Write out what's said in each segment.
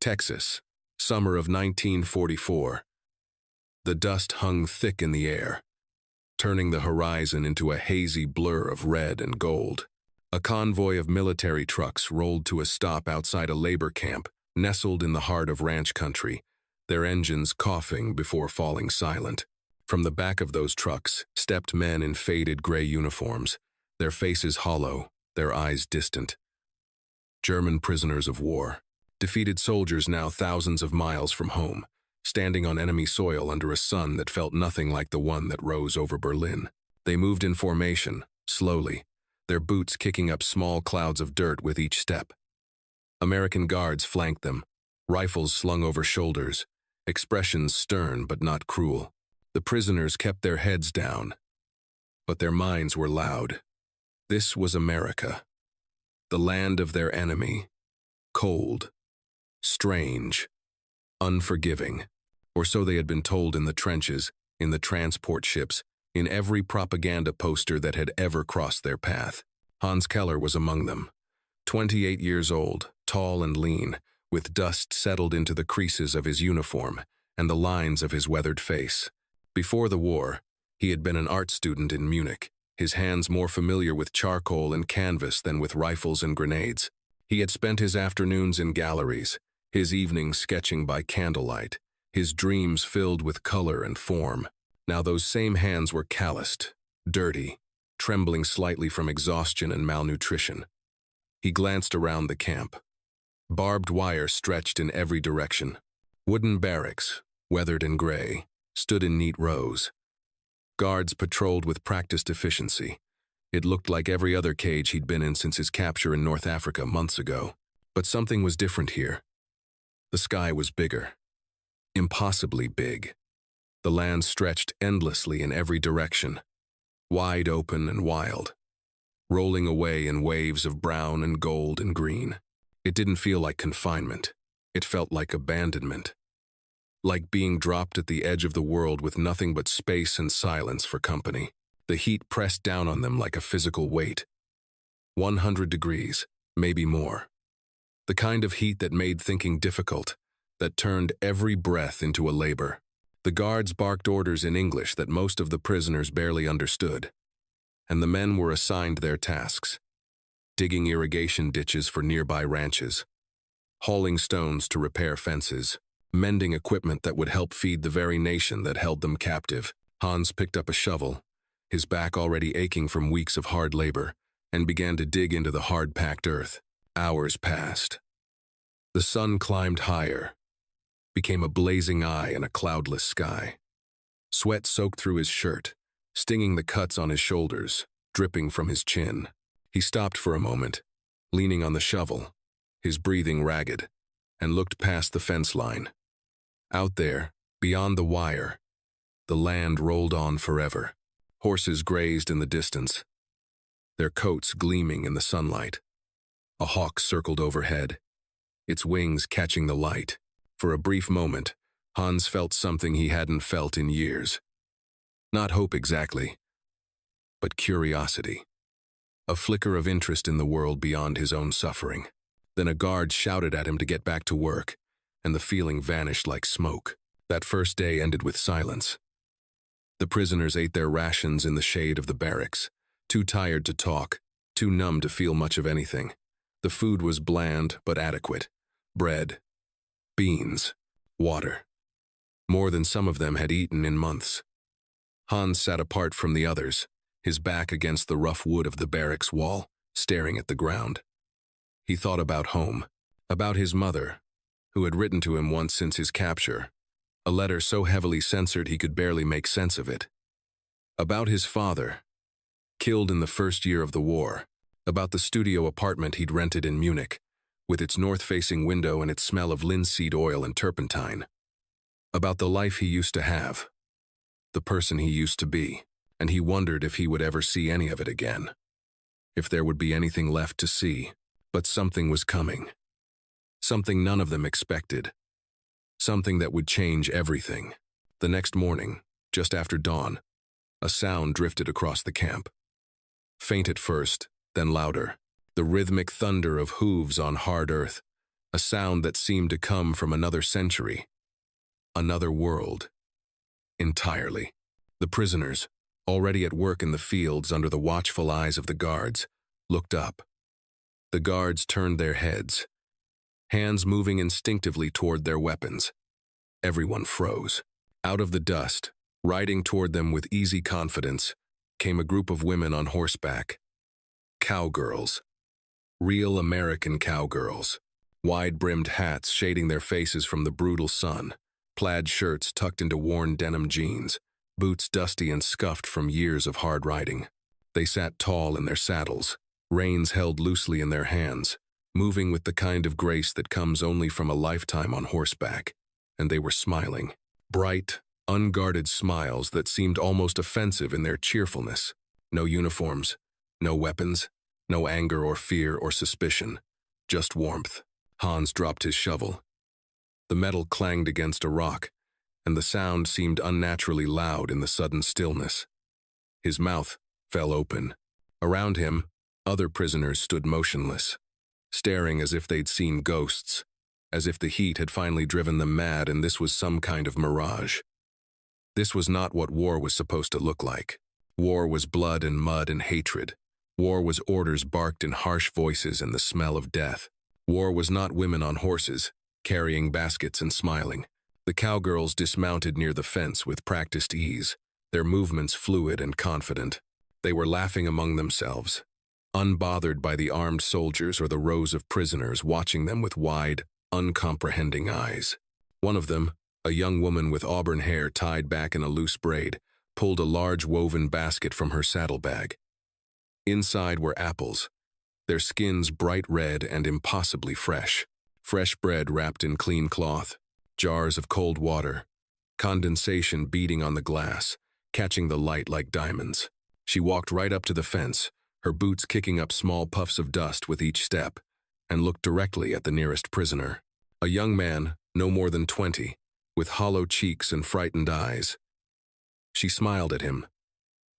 Texas, summer of 1944. The dust hung thick in the air, turning the horizon into a hazy blur of red and gold. A convoy of military trucks rolled to a stop outside a labor camp nestled in the heart of ranch country, their engines coughing before falling silent. From the back of those trucks stepped men in faded gray uniforms, their faces hollow, their eyes distant. German prisoners of war, defeated soldiers now thousands of miles from home, standing on enemy soil under a sun that felt nothing like the one that rose over Berlin. They moved in formation, slowly, their boots kicking up small clouds of dirt with each step. American guards flanked them, rifles slung over shoulders, expressions stern but not cruel. The prisoners kept their heads down, but their minds were loud. This was America, the land of their enemy, cold, strange, unforgiving, or so they had been told in the trenches, in the transport ships, in every propaganda poster that had ever crossed their path. Hans Keller was among them, 28 years old, tall and lean, with dust settled into the creases of his uniform and the lines of his weathered face. Before the war, he had been an art student in Munich, his hands more familiar with charcoal and canvas than with rifles and grenades. He had spent his afternoons in galleries, his evenings sketching by candlelight, his dreams filled with color and form. Now those same hands were calloused, dirty, trembling slightly from exhaustion and malnutrition. He glanced around the camp. Barbed wire stretched in every direction. Wooden barracks, weathered and gray, stood in neat rows. Guards patrolled with practiced efficiency. It looked like every other cage he'd been in since his capture in North Africa months ago. But something was different here. The sky was bigger. Impossibly big. The land stretched endlessly in every direction, wide open and wild, rolling away in waves of brown and gold and green. It didn't feel like confinement. It felt like abandonment. Like being dropped at the edge of the world with nothing but space and silence for company. The heat pressed down on them like a physical weight. 100 degrees, maybe more. The kind of heat that made thinking difficult, that turned every breath into a labor. The guards barked orders in English that most of the prisoners barely understood, and the men were assigned their tasks: digging irrigation ditches for nearby ranches, hauling stones to repair fences, mending equipment that would help feed the very nation that held them captive. Hans picked up a shovel, his back already aching from weeks of hard labor, and began to dig into the hard-packed earth. Hours passed. The sun climbed higher, became a blazing eye in a cloudless sky. Sweat soaked through his shirt, stinging the cuts on his shoulders, dripping from his chin. He stopped for a moment, leaning on the shovel, his breathing ragged, and looked past the fence line. Out there, beyond the wire, the land rolled on forever. Horses grazed in the distance, their coats gleaming in the sunlight. A hawk circled overhead, its wings catching the light. For a brief moment, Hans felt something he hadn't felt in years. Not hope exactly, but curiosity. A flicker of interest in the world beyond his own suffering. Then a guard shouted at him to get back to work, and the feeling vanished like smoke. That first day ended with silence. The prisoners ate their rations in the shade of the barracks, too tired to talk, too numb to feel much of anything. The food was bland but adequate. Bread, beans, water. More than some of them had eaten in months. Hans sat apart from the others, his back against the rough wood of the barracks wall, staring at the ground. He thought about home, about his mother, who had written to him once since his capture, a letter so heavily censored he could barely make sense of it. About his father, killed in the first year of the war, about the studio apartment he'd rented in Munich, with its north-facing window and its smell of linseed oil and turpentine. About the life he used to have, the person he used to be, and he wondered if he would ever see any of it again. If there would be anything left to see. But something was coming. Something none of them expected. Something that would change everything. The next morning, just after dawn, a sound drifted across the camp. Faint at first, then louder. The rhythmic thunder of hooves on hard earth, a sound that seemed to come from another century, another world, entirely. The prisoners, already at work in the fields under the watchful eyes of the guards, looked up. The guards turned their heads, hands moving instinctively toward their weapons. Everyone froze. Out of the dust, riding toward them with easy confidence, came a group of women on horseback. Cowgirls. Real American cowgirls. Wide-brimmed hats shading their faces from the brutal sun, plaid shirts tucked into worn denim jeans, boots dusty and scuffed from years of hard riding. They sat tall in their saddles, reins held loosely in their hands, moving with the kind of grace that comes only from a lifetime on horseback, and they were smiling. Bright, unguarded smiles that seemed almost offensive in their cheerfulness. No uniforms, no weapons, no anger or fear or suspicion, just warmth. Hans dropped his shovel. The metal clanged against a rock, and the sound seemed unnaturally loud in the sudden stillness. His mouth fell open. Around him, other prisoners stood motionless, staring as if they'd seen ghosts, as if the heat had finally driven them mad and this was some kind of mirage. This was not what war was supposed to look like. War was blood and mud and hatred. War was orders barked in harsh voices and the smell of death. War was not women on horses, carrying baskets and smiling. The cowgirls dismounted near the fence with practiced ease, their movements fluid and confident. They were laughing among themselves, unbothered by the armed soldiers or the rows of prisoners watching them with wide, uncomprehending eyes. One of them, a young woman with auburn hair tied back in a loose braid, pulled a large woven basket from her saddlebag. Inside were apples, their skins bright red and impossibly fresh. Fresh bread wrapped in clean cloth, jars of cold water, condensation beating on the glass, catching the light like diamonds. She walked right up to the fence, her boots kicking up small puffs of dust with each step, and looked directly at the nearest prisoner. A young man, no more than 20, with hollow cheeks and frightened eyes. She smiled at him,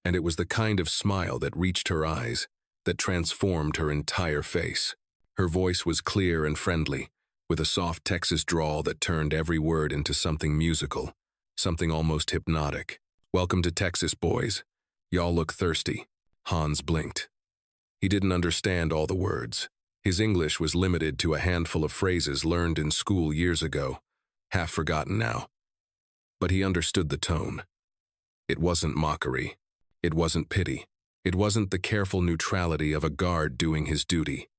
and it was the kind of smile that reached her eyes, that transformed her entire face. Her voice was clear and friendly, with a soft Texas drawl that turned every word into something musical, something almost hypnotic. "Welcome to Texas, boys. Y'all look thirsty." Hans blinked. He didn't understand all the words. His English was limited to a handful of phrases learned in school years ago, half forgotten now. But he understood the tone. It wasn't mockery. It wasn't pity. It wasn't the careful neutrality of a guard doing his duty.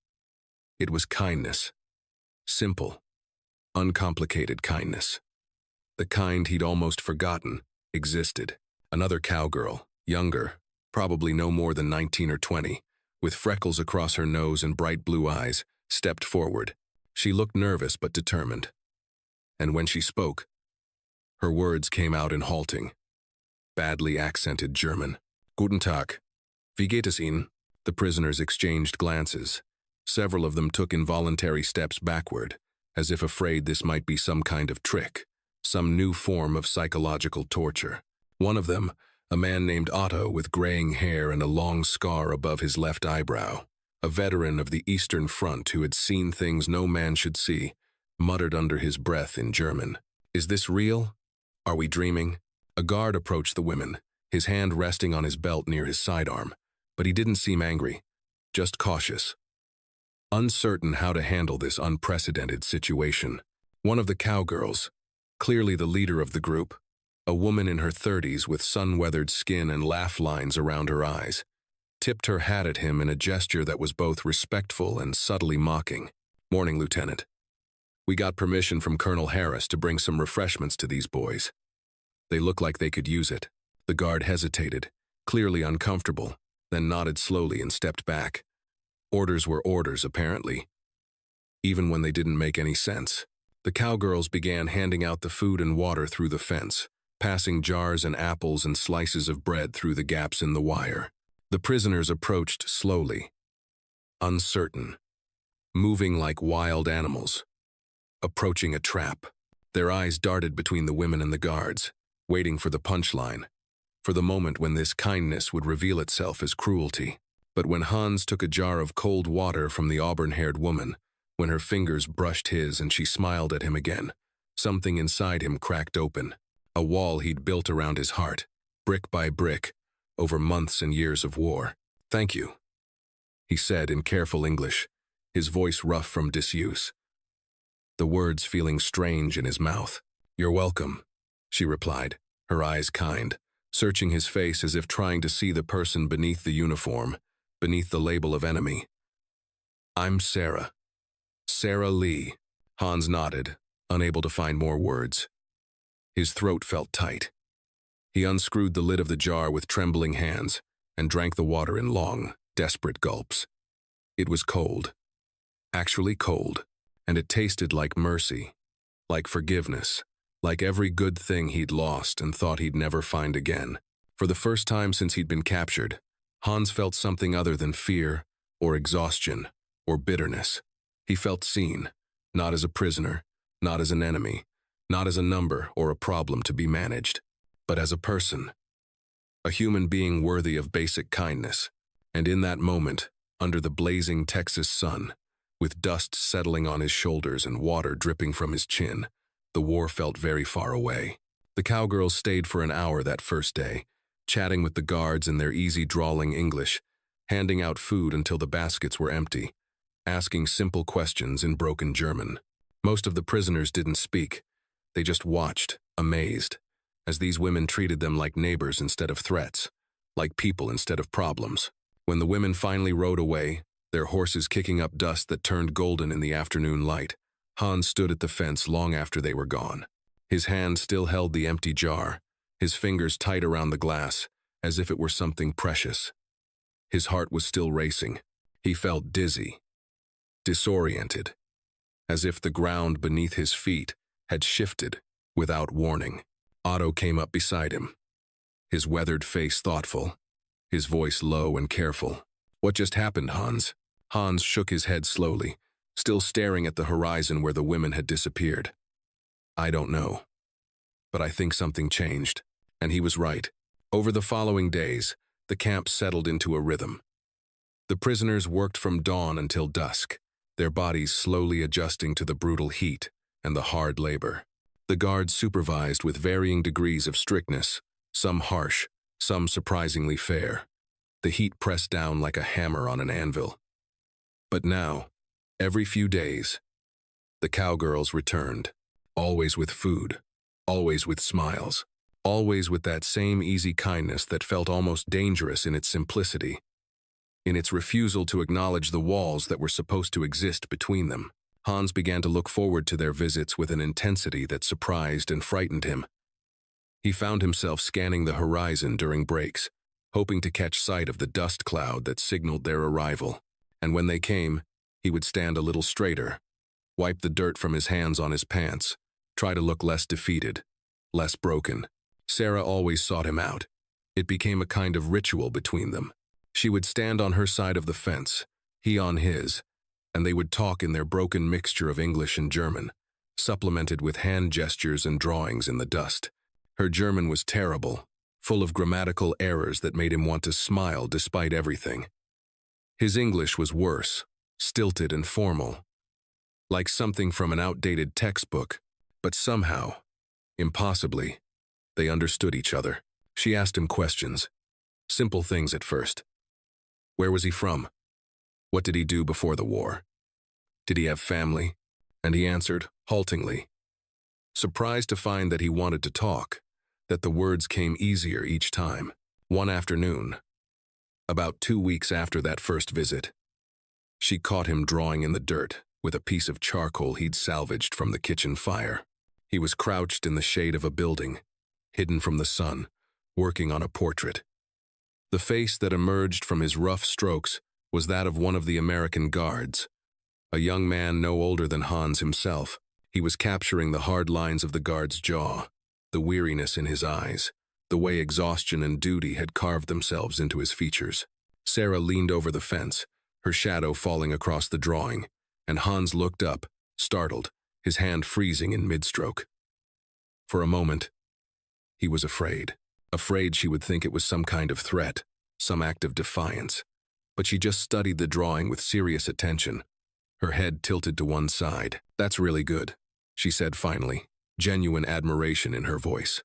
It was kindness. Simple, uncomplicated kindness. The kind he'd almost forgotten existed. Another cowgirl, younger, probably no more than 19 or 20, with freckles across her nose and bright blue eyes, stepped forward. She looked nervous but determined. And when she spoke, her words came out in halting, badly accented German. "Guten Tag. Wie geht es Ihnen?" The prisoners exchanged glances. Several of them took involuntary steps backward, as if afraid this might be some kind of trick, some new form of psychological torture. One of them, a man named Otto with graying hair and a long scar above his left eyebrow, a veteran of the Eastern Front who had seen things no man should see, muttered under his breath in German, "Is this real? Are we dreaming?" A guard approached the women, his hand resting on his belt near his sidearm, but he didn't seem angry, just cautious, uncertain how to handle this unprecedented situation. One of the cowgirls, clearly the leader of the group, a woman in her 30s with sun-weathered skin and laugh lines around her eyes, tipped her hat at him in a gesture that was both respectful and subtly mocking. "Morning, Lieutenant. We got permission from Colonel Harris to bring some refreshments to these boys. They look like they could use it." The guard hesitated, clearly uncomfortable, then nodded slowly and stepped back. Orders were orders, apparently, even when they didn't make any sense. The cowgirls began handing out the food and water through the fence, passing jars and apples and slices of bread through the gaps in the wire. The prisoners approached slowly, uncertain, moving like wild animals, approaching a trap. Their eyes darted between the women and the guards, waiting for the punchline, for the moment when this kindness would reveal itself as cruelty. But when Hans took a jar of cold water from the auburn-haired woman, when her fingers brushed his and she smiled at him again. Something inside him cracked open, a wall he'd built around his heart, brick by brick, over months and years of war. "Thank you," he said in careful English, his voice rough from disuse, the words feeling strange in his mouth. "You're welcome," she replied, her eyes kind, searching his face as if trying to see the person beneath the uniform, beneath the label of enemy. "I'm Sarah. Sarah Lee." Hans nodded, unable to find more words. His throat felt tight. He unscrewed the lid of the jar with trembling hands and drank the water in long, desperate gulps. It was cold. Actually cold, and it tasted like mercy, like forgiveness, like every good thing he'd lost and thought he'd never find again. For the first time since he'd been captured, Hans felt something other than fear, or exhaustion, or bitterness. He felt seen, not as a prisoner, not as an enemy, not as a number or a problem to be managed, but as a person. A human being worthy of basic kindness. And in that moment, under the blazing Texas sun, with dust settling on his shoulders and water dripping from his chin, the war felt very far away. The Cowgirls stayed for an hour that first day, chatting with the guards in their easy drawling English, handing out food until the baskets were empty, asking simple questions in broken German. Most of the prisoners didn't speak. They just watched, amazed, as these women treated them like neighbors instead of threats, like people instead of problems. When the women finally rode away, their horses kicking up dust that turned golden in the afternoon light, Hans stood at the fence long after they were gone. His hand still held the empty jar, his fingers tight around the glass, as if it were something precious. His heart was still racing. He felt dizzy, disoriented, as if the ground beneath his feet had shifted without warning. Otto came up beside him, his weathered face thoughtful, his voice low and careful. "What just happened, Hans?" Hans shook his head slowly, still staring at the horizon where the women had disappeared. "I don't know, but I think something changed." And he was right. Over the following days, the camp settled into a rhythm. The prisoners worked from dawn until dusk, their bodies slowly adjusting to the brutal heat and the hard labor. The guards supervised with varying degrees of strictness, some harsh, some surprisingly fair. The heat pressed down like a hammer on an anvil. But now, every few days, the Cowgirls returned, always with food, always with smiles, always with that same easy kindness that felt almost dangerous in its simplicity, in its refusal to acknowledge the walls that were supposed to exist between them. Hans began to look forward to their visits with an intensity that surprised and frightened him. He found himself scanning the horizon during breaks, hoping to catch sight of the dust cloud that signaled their arrival. And when they came, he would stand a little straighter, wipe the dirt from his hands on his pants, try to look less defeated, less broken. Sarah always sought him out. It became a kind of ritual between them. She would stand on her side of the fence, he on his, and they would talk in their broken mixture of English and German, supplemented with hand gestures and drawings in the dust. Her German was terrible, full of grammatical errors that made him want to smile despite everything. His English was worse, stilted and formal, like something from an outdated textbook, but somehow, impossibly, they understood each other. She asked him questions, simple things at first. Where was he from? What did he do before the war? Did he have family? And he answered, haltingly. Surprised to find that he wanted to talk, that the words came easier each time. One afternoon, about 2 weeks after that first visit, she caught him drawing in the dirt with a piece of charcoal he'd salvaged from the kitchen fire. He was crouched in the shade of a building, hidden from the sun, working on a portrait. The face that emerged from his rough strokes was that of one of the American guards, a young man no older than Hans himself. He was capturing the hard lines of the guard's jaw, the weariness in his eyes, the way exhaustion and duty had carved themselves into his features. Sarah leaned over the fence, her shadow falling across the drawing, and Hans looked up, startled, his hand freezing in mid-stroke. For a moment, he was afraid she would think it was some kind of threat, some act of defiance. But she just studied the drawing with serious attention, her head tilted to one side. "That's really good," she said finally, genuine admiration in her voice.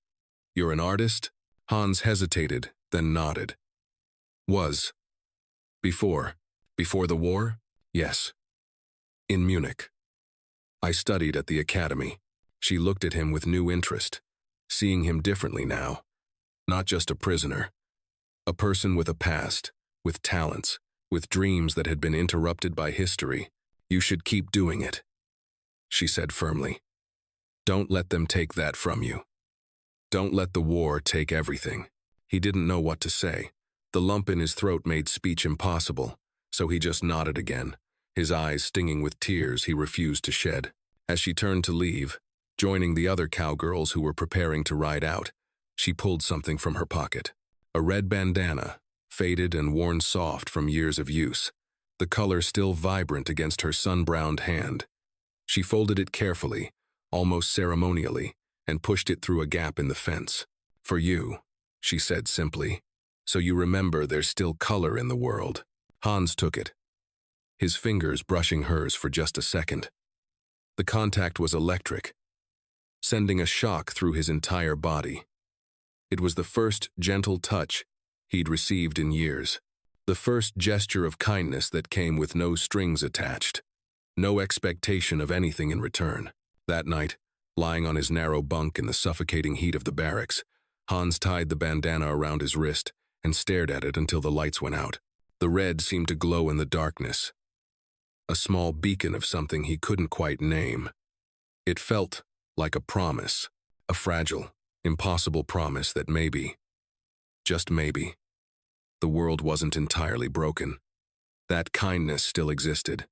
"You're an artist?" Hans hesitated, then nodded. "Was. Before the war? Yes. In Munich. I studied at the academy." She looked at him with new interest, seeing him differently now. Not just a prisoner. A person with a past, with talents, with dreams that had been interrupted by history. "You should keep doing it," she said firmly. "Don't let them take that from you. Don't let the war take everything." He didn't know what to say. The lump in his throat made speech impossible, so he just nodded again, his eyes stinging with tears he refused to shed. As she turned to leave, joining the other cowgirls who were preparing to ride out, she pulled something from her pocket. A red bandana, faded and worn soft from years of use, the color still vibrant against her sun-browned hand. She folded it carefully, almost ceremonially, and pushed it through a gap in the fence. "For you," she said simply, "so you remember there's still color in the world." Hans took it, his fingers brushing hers for just a second. The contact was electric, sending a shock through his entire body. It was the first gentle touch he'd received in years, the first gesture of kindness that came with no strings attached, no expectation of anything in return. That night, lying on his narrow bunk in the suffocating heat of the barracks, Hans tied the bandana around his wrist and stared at it until the lights went out. The red seemed to glow in the darkness, a small beacon of something he couldn't quite name. It felt like a promise, a fragile, impossible promise that maybe, just maybe, the world wasn't entirely broken, that kindness still existed,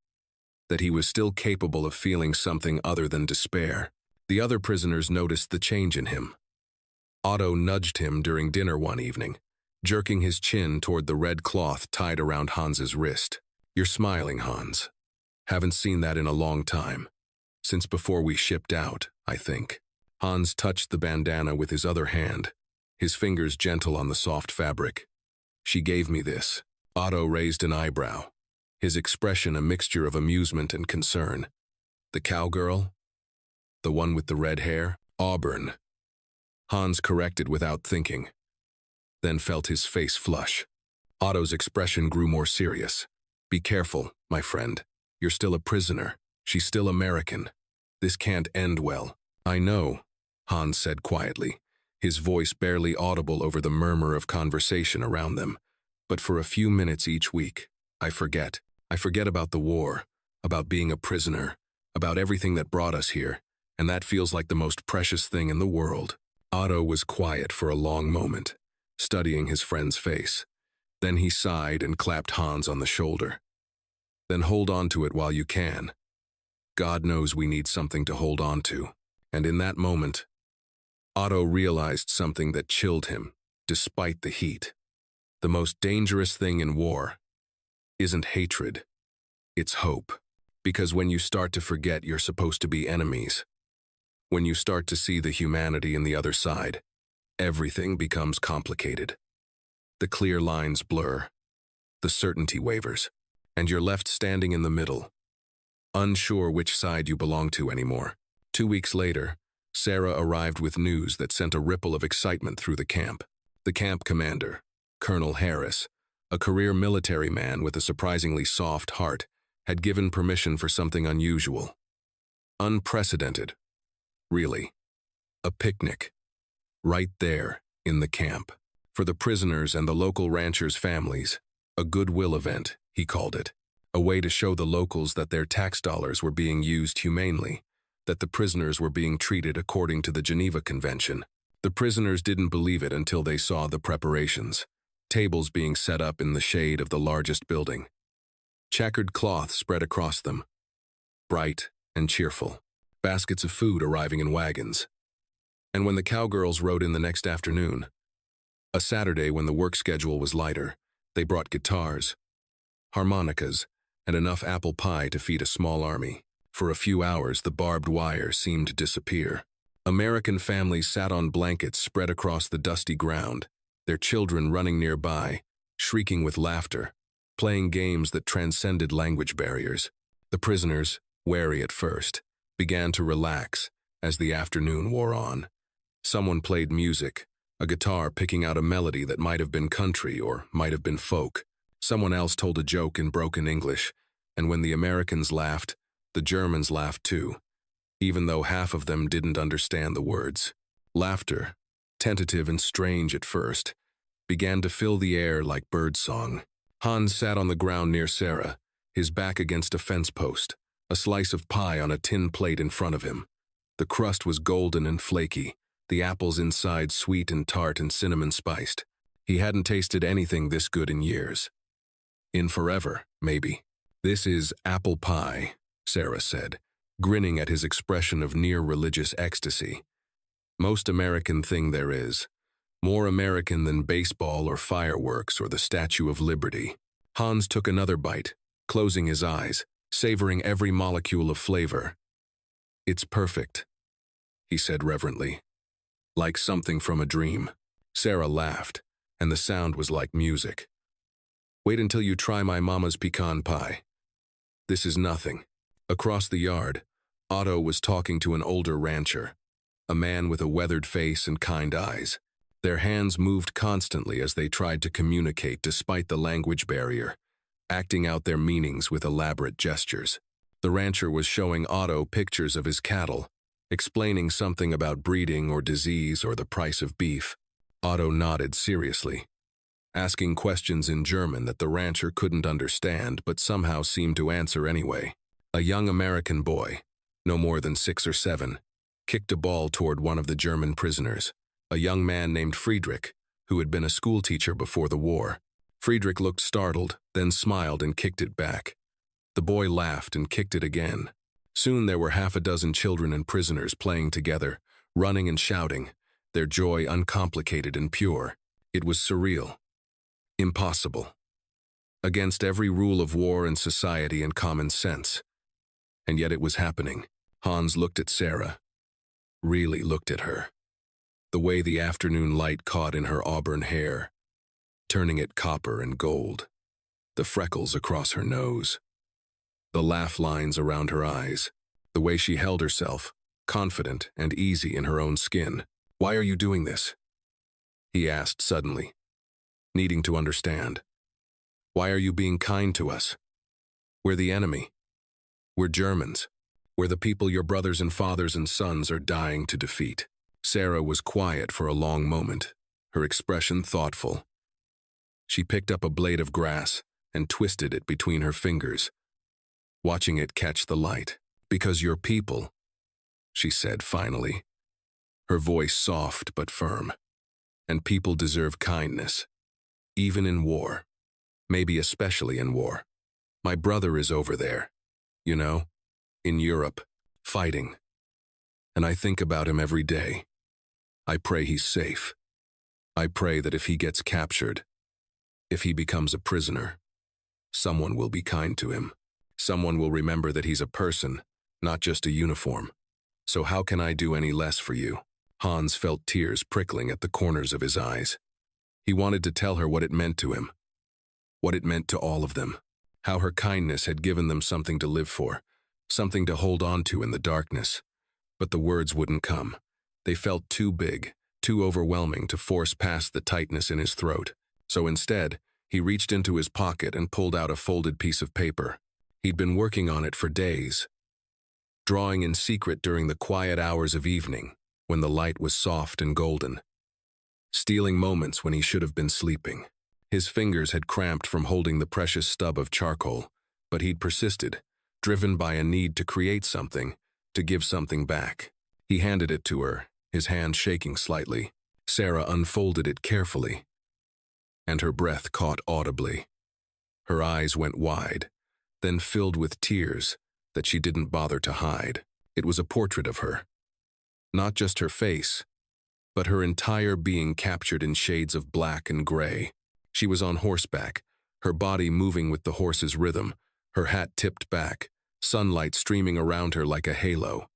that he was still capable of feeling something other than despair. The other prisoners noticed the change in him. Otto nudged him during dinner one evening, jerking his chin toward the red cloth tied around Hans's wrist. "You're smiling, Hans. Haven't seen that in a long time. Since before we shipped out, I think." Hans touched the bandana with his other hand, his fingers gentle on the soft fabric. "She gave me this." Otto raised an eyebrow, his expression a mixture of amusement and concern. "The cowgirl? The one with the red hair?" "Auburn," Hans corrected without thinking, then felt his face flush. Otto's expression grew more serious. "Be careful, my friend. You're still a prisoner. She's still American. This can't end well." "I know," Hans said quietly, his voice barely audible over the murmur of conversation around them. "But for a few minutes each week, I forget. I forget about the war, about being a prisoner, about everything that brought us here, and that feels like the most precious thing in the world." Otto was quiet for a long moment, studying his friend's face. Then he sighed and clapped Hans on the shoulder. "Then hold on to it while you can. God knows we need something to hold on to." And in that moment, Otto realized something that chilled him, despite the heat. The most dangerous thing in war isn't hatred, it's hope. Because when you start to forget you're supposed to be enemies, when you start to see the humanity in the other side, everything becomes complicated. The clear lines blur, the certainty wavers, and you're left standing in the middle, unsure which side you belong to anymore. 2 weeks later, Sarah arrived with news that sent a ripple of excitement through the camp. The camp commander, Colonel Harris, a career military man with a surprisingly soft heart, had given permission for something unusual. Unprecedented, really. A picnic. Right there, in the camp. For the prisoners and the local ranchers' families. A goodwill event, he called it. A way to show the locals that their tax dollars were being used humanely, that the prisoners were being treated according to the Geneva Convention. The prisoners didn't believe it until they saw the preparations. Tables being set up in the shade of the largest building. Checkered cloth spread across them. Bright and cheerful. Baskets of food arriving in wagons. And when the cowgirls rode in the next afternoon, a Saturday when the work schedule was lighter, they brought guitars, harmonicas, and enough apple pie to feed a small army. For a few hours, the barbed wire seemed to disappear. American families sat on blankets spread across the dusty ground, their children running nearby, shrieking with laughter, playing games that transcended language barriers. The prisoners, wary at first, began to relax as the afternoon wore on. Someone played music, a guitar picking out a melody that might have been country or might have been folk. Someone else told a joke in broken English, and when the Americans laughed, the Germans laughed too, even though half of them didn't understand the words. Laughter, tentative and strange at first, began to fill the air like birdsong. Hans sat on the ground near Sarah, his back against a fence post, a slice of pie on a tin plate in front of him. The crust was golden and flaky, the apples inside sweet and tart and cinnamon spiced. He hadn't tasted anything this good in years. In forever, maybe. "This is apple pie," Sarah said, grinning at his expression of near-religious ecstasy. "Most American thing there is. More American than baseball or fireworks or the Statue of Liberty." Hans took another bite, closing his eyes, savoring every molecule of flavor. "It's perfect," he said reverently. "Like something from a dream." Sarah laughed, and the sound was like music. "Wait until you try my mama's pecan pie. This is nothing." Across the yard, Otto was talking to an older rancher, a man with a weathered face and kind eyes. Their hands moved constantly as they tried to communicate despite the language barrier, acting out their meanings with elaborate gestures. The rancher was showing Otto pictures of his cattle, explaining something about breeding or disease or the price of beef. Otto nodded seriously, asking questions in German that the rancher couldn't understand but somehow seemed to answer anyway. A young American boy, no more than 6 or 7, kicked a ball toward one of the German prisoners, a young man named Friedrich, who had been a schoolteacher before the war. Friedrich looked startled, then smiled and kicked it back. The boy laughed and kicked it again. Soon there were half a dozen children and prisoners playing together, running and shouting, their joy uncomplicated and pure. It was surreal. Impossible. Against every rule of war and society and common sense. And yet it was happening. Hans looked at Sarah. Really looked at her. The way the afternoon light caught in her auburn hair, turning it copper and gold. The freckles across her nose. The laugh lines around her eyes. The way she held herself, confident and easy in her own skin. "Why are you doing this?" he asked suddenly, needing to understand. "Why are you being kind to us? We're the enemy. We're Germans. We're the people your brothers and fathers and sons are dying to defeat." Sarah was quiet for a long moment, her expression thoughtful. She picked up a blade of grass and twisted it between her fingers, watching it catch the light. "Because you're people," she said finally, her voice soft but firm. "And people deserve kindness, even in war. Maybe especially in war. My brother is over there, you know, in Europe, fighting. And I think about him every day. I pray he's safe. I pray that if he gets captured, if he becomes a prisoner, someone will be kind to him. Someone will remember that he's a person, not just a uniform. So how can I do any less for you?" Hans felt tears prickling at the corners of his eyes. He wanted to tell her what it meant to him, what it meant to all of them, how her kindness had given them something to live for, something to hold on to in the darkness. But the words wouldn't come. They felt too big, too overwhelming to force past the tightness in his throat. So instead, he reached into his pocket and pulled out a folded piece of paper. He'd been working on it for days, drawing in secret during the quiet hours of evening, when the light was soft and golden, stealing moments when he should have been sleeping. His fingers had cramped from holding the precious stub of charcoal, but he'd persisted, driven by a need to create something, to give something back. He handed it to her, his hand shaking slightly. Sarah unfolded it carefully, and her breath caught audibly. Her eyes went wide, then filled with tears that she didn't bother to hide. It was a portrait of her. Not just her face, but her entire being captured in shades of black and gray. She was on horseback, her body moving with the horse's rhythm, her hat tipped back, sunlight streaming around her like a halo.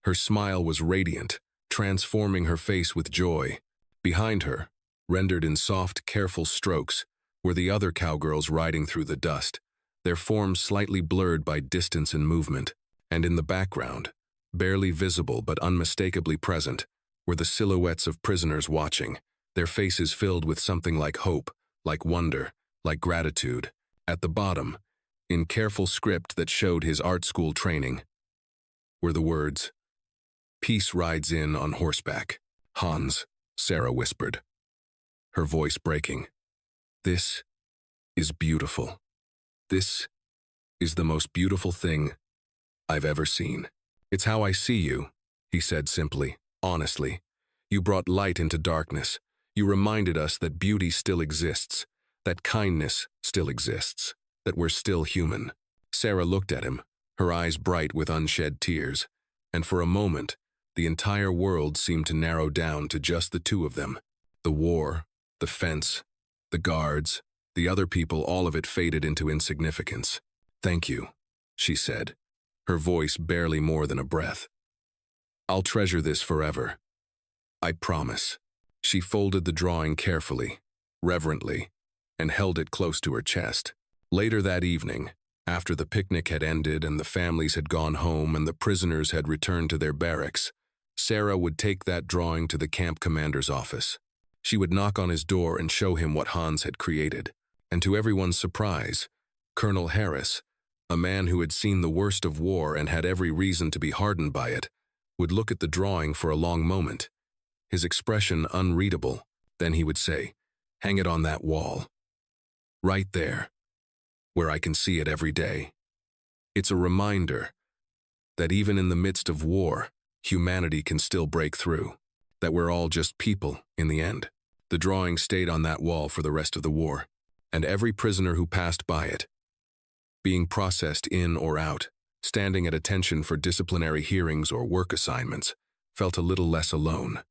Her smile was radiant, transforming her face with joy. Behind her, rendered in soft, careful strokes, were the other cowgirls riding through the dust, their forms slightly blurred by distance and movement, and in the background, barely visible but unmistakably present, were the silhouettes of prisoners watching, their faces filled with something like hope, like wonder, like gratitude. At the bottom, in careful script that showed his art school training, were the words, "Peace rides in on horseback. Hans," Sarah whispered, her voice breaking. "This is beautiful. This is the most beautiful thing I've ever seen. It's how I see you," he said simply, honestly. "You brought light into darkness. You reminded us that beauty still exists, that kindness still exists, that we're still human." Sarah looked at him, her eyes bright with unshed tears, and for a moment, the entire world seemed to narrow down to just the two of them. The war, the fence, the guards, the other people, all of it faded into insignificance. "Thank you," she said, her voice barely more than a breath. "I'll treasure this forever. I promise." She folded the drawing carefully, reverently, and held it close to her chest. Later that evening, after the picnic had ended and the families had gone home and the prisoners had returned to their barracks, Sarah would take that drawing to the camp commander's office. She would knock on his door and show him what Hans had created. And to everyone's surprise, Colonel Harris, a man who had seen the worst of war and had every reason to be hardened by it, would look at the drawing for a long moment, his expression unreadable. Then he would say, "Hang it on that wall. Right there, where I can see it every day. It's a reminder that even in the midst of war, humanity can still break through, that we're all just people in the end." The drawing stayed on that wall for the rest of the war, and every prisoner who passed by it, being processed in or out, standing at attention for disciplinary hearings or work assignments, felt a little less alone,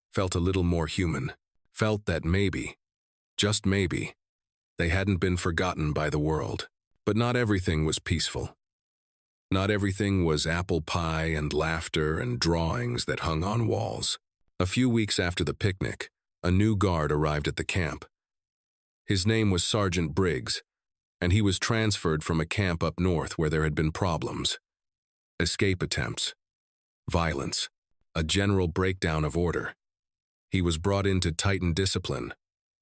felt a little more human, felt that maybe, just maybe, they hadn't been forgotten by the world. But not everything was peaceful. Not everything was apple pie and laughter and drawings that hung on walls. A few weeks after the picnic, a new guard arrived at the camp. His name was Sergeant Briggs, and he was transferred from a camp up north where there had been problems. Escape attempts, violence, a general breakdown of order. He was brought in to tighten discipline,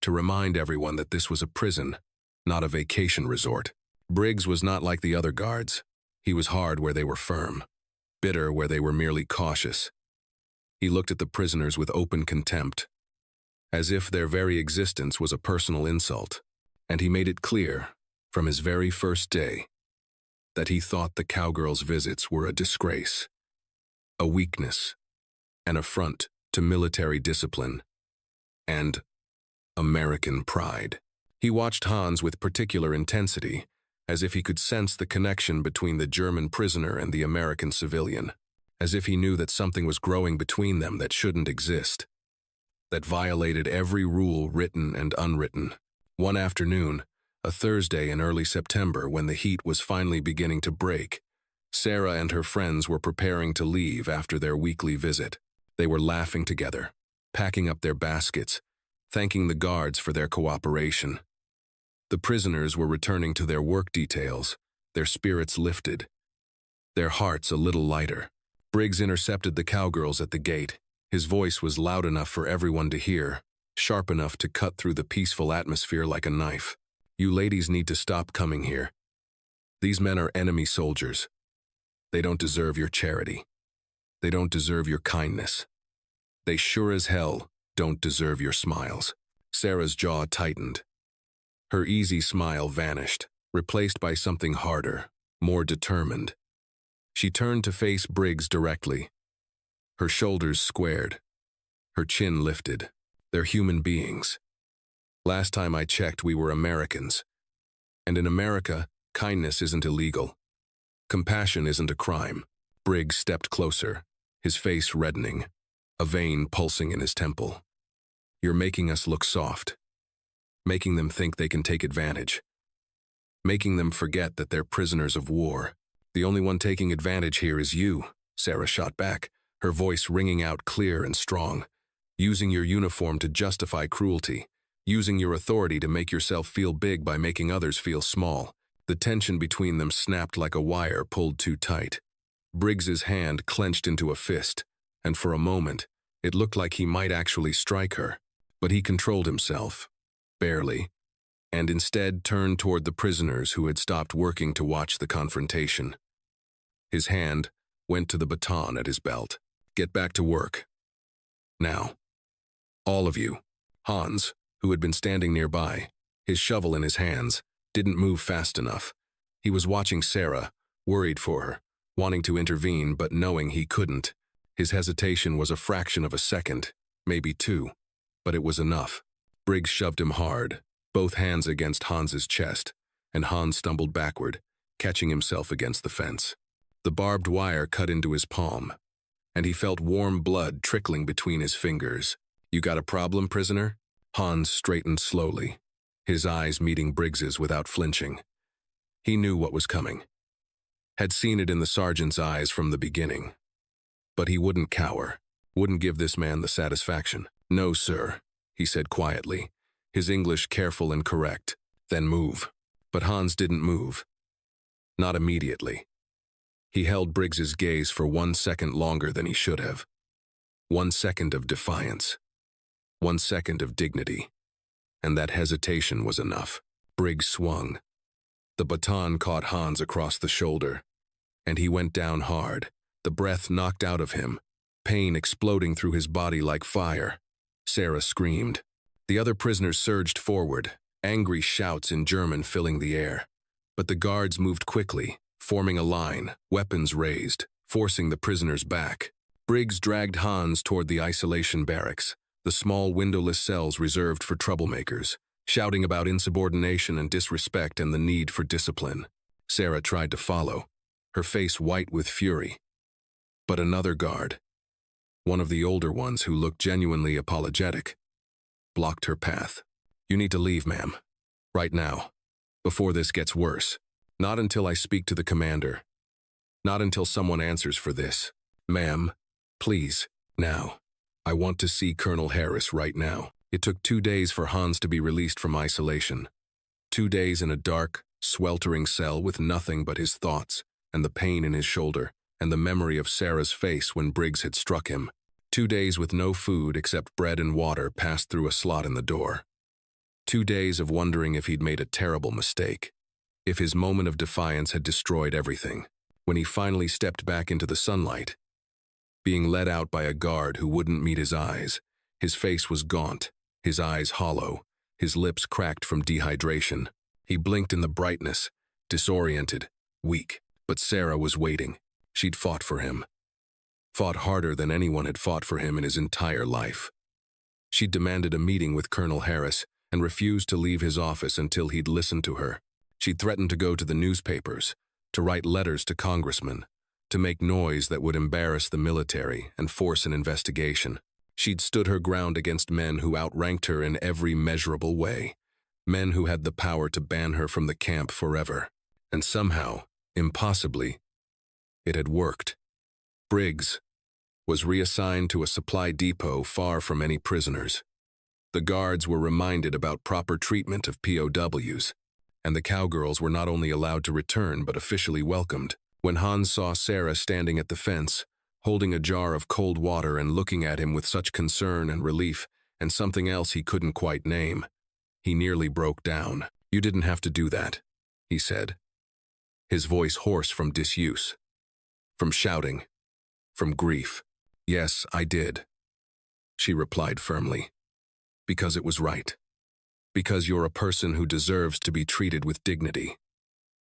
to remind everyone that this was a prison, not a vacation resort. Briggs was not like the other guards. He was hard where they were firm, bitter where they were merely cautious. He looked at the prisoners with open contempt, as if their very existence was a personal insult, and he made it clear, from his very first day, that he thought the Cowgirls' visits were a disgrace, a weakness, an affront to military discipline, and American pride. He watched Hans with particular intensity, as if he could sense the connection between the German prisoner and the American civilian, as if he knew that something was growing between them that shouldn't exist, that violated every rule written and unwritten. One afternoon, a Thursday in early September, when the heat was finally beginning to break, Sarah and her friends were preparing to leave after their weekly visit. They were laughing together, packing up their baskets, thanking the guards for their cooperation. The prisoners were returning to their work details, their spirits lifted, their hearts a little lighter. Briggs intercepted the Cowgirls at the gate. His voice was loud enough for everyone to hear, sharp enough to cut through the peaceful atmosphere like a knife. "You ladies need to stop coming here. These men are enemy soldiers. They don't deserve your charity. They don't deserve your kindness. They sure as hell don't deserve your smiles." Sarah's jaw tightened. Her easy smile vanished, replaced by something harder, more determined. She turned to face Briggs directly. Her shoulders squared, her chin lifted. "They're human beings. Last time I checked, we were Americans. And in America, kindness isn't illegal. Compassion isn't a crime." Briggs stepped closer, his face reddening, a vein pulsing in his temple. "You're making us look soft. Making them think they can take advantage. Making them forget that they're prisoners of war. The only one taking advantage here is you," Sarah shot back, her voice ringing out clear and strong. "Using your uniform to justify cruelty. Using your authority to make yourself feel big by making others feel small. The tension between them snapped like a wire pulled too tight. Briggs's hand clenched into a fist, and for a moment, it looked like he might actually strike her. But he controlled himself, barely, and instead turned toward the prisoners who had stopped working to watch the confrontation. His hand went to the baton at his belt. Get back to work. Now. All of you. Hans, who had been standing nearby, his shovel in his hands, didn't move fast enough. He was watching Sarah, worried for her, wanting to intervene but knowing he couldn't. His hesitation was a fraction of a second, maybe two, but it was enough. Briggs shoved him hard, both hands against Hans's chest, and Hans stumbled backward, catching himself against the fence. The barbed wire cut into his palm, and he felt warm blood trickling between his fingers. You got a problem, prisoner? Hans straightened slowly, his eyes meeting Briggs's without flinching. He knew what was coming. Had seen it in the sergeant's eyes from the beginning. But he wouldn't cower, wouldn't give this man the satisfaction. No, sir, he said quietly, his English careful and correct. Then move. But Hans didn't move. Not immediately. He held Briggs's gaze for 1 second longer than he should have. 1 second of defiance. 1 second of dignity. And that hesitation was enough. Briggs swung. The baton caught Hans across the shoulder, and he went down hard, the breath knocked out of him, pain exploding through his body like fire. Sarah screamed. The other prisoners surged forward, angry shouts in German filling the air. But the guards moved quickly, forming a line, weapons raised, forcing the prisoners back. Briggs dragged Hans toward the isolation barracks, the small windowless cells reserved for troublemakers, shouting about insubordination and disrespect and the need for discipline. Sarah tried to follow, her face white with fury. But another guard, one of the older ones who looked genuinely apologetic, blocked her path. You need to leave, ma'am. Right now. Before this gets worse. Not until I speak to the commander. Not until someone answers for this. Ma'am, please, now. I want to see Colonel Harris right now. It took 2 days for Hans to be released from isolation. 2 days in a dark, sweltering cell with nothing but his thoughts, and the pain in his shoulder, and the memory of Sarah's face when Briggs had struck him. 2 days with no food except bread and water passed through a slot in the door. 2 days of wondering if he'd made a terrible mistake, if his moment of defiance had destroyed everything. When he finally stepped back into the sunlight, being led out by a guard who wouldn't meet his eyes, his face was gaunt, his eyes hollow, his lips cracked from dehydration. He blinked in the brightness, disoriented, weak. But Sarah was waiting. She'd fought for him. Fought harder than anyone had fought for him in his entire life. She'd demanded a meeting with Colonel Harris and refused to leave his office until he'd listened to her. She'd threatened to go to the newspapers, to write letters to congressmen, to make noise that would embarrass the military and force an investigation. She'd stood her ground against men who outranked her in every measurable way, men who had the power to ban her from the camp forever. And somehow, impossibly, it had worked. Briggs was reassigned to a supply depot far from any prisoners. The guards were reminded about proper treatment of POWs, and the Cowgirls were not only allowed to return but officially welcomed. When Hans saw Sarah standing at the fence, holding a jar of cold water and looking at him with such concern and relief and something else he couldn't quite name, he nearly broke down. You didn't have to do that, he said, his voice hoarse from disuse, from shouting, from grief. Yes, I did, she replied firmly. Because it was right. Because you're a person who deserves to be treated with dignity.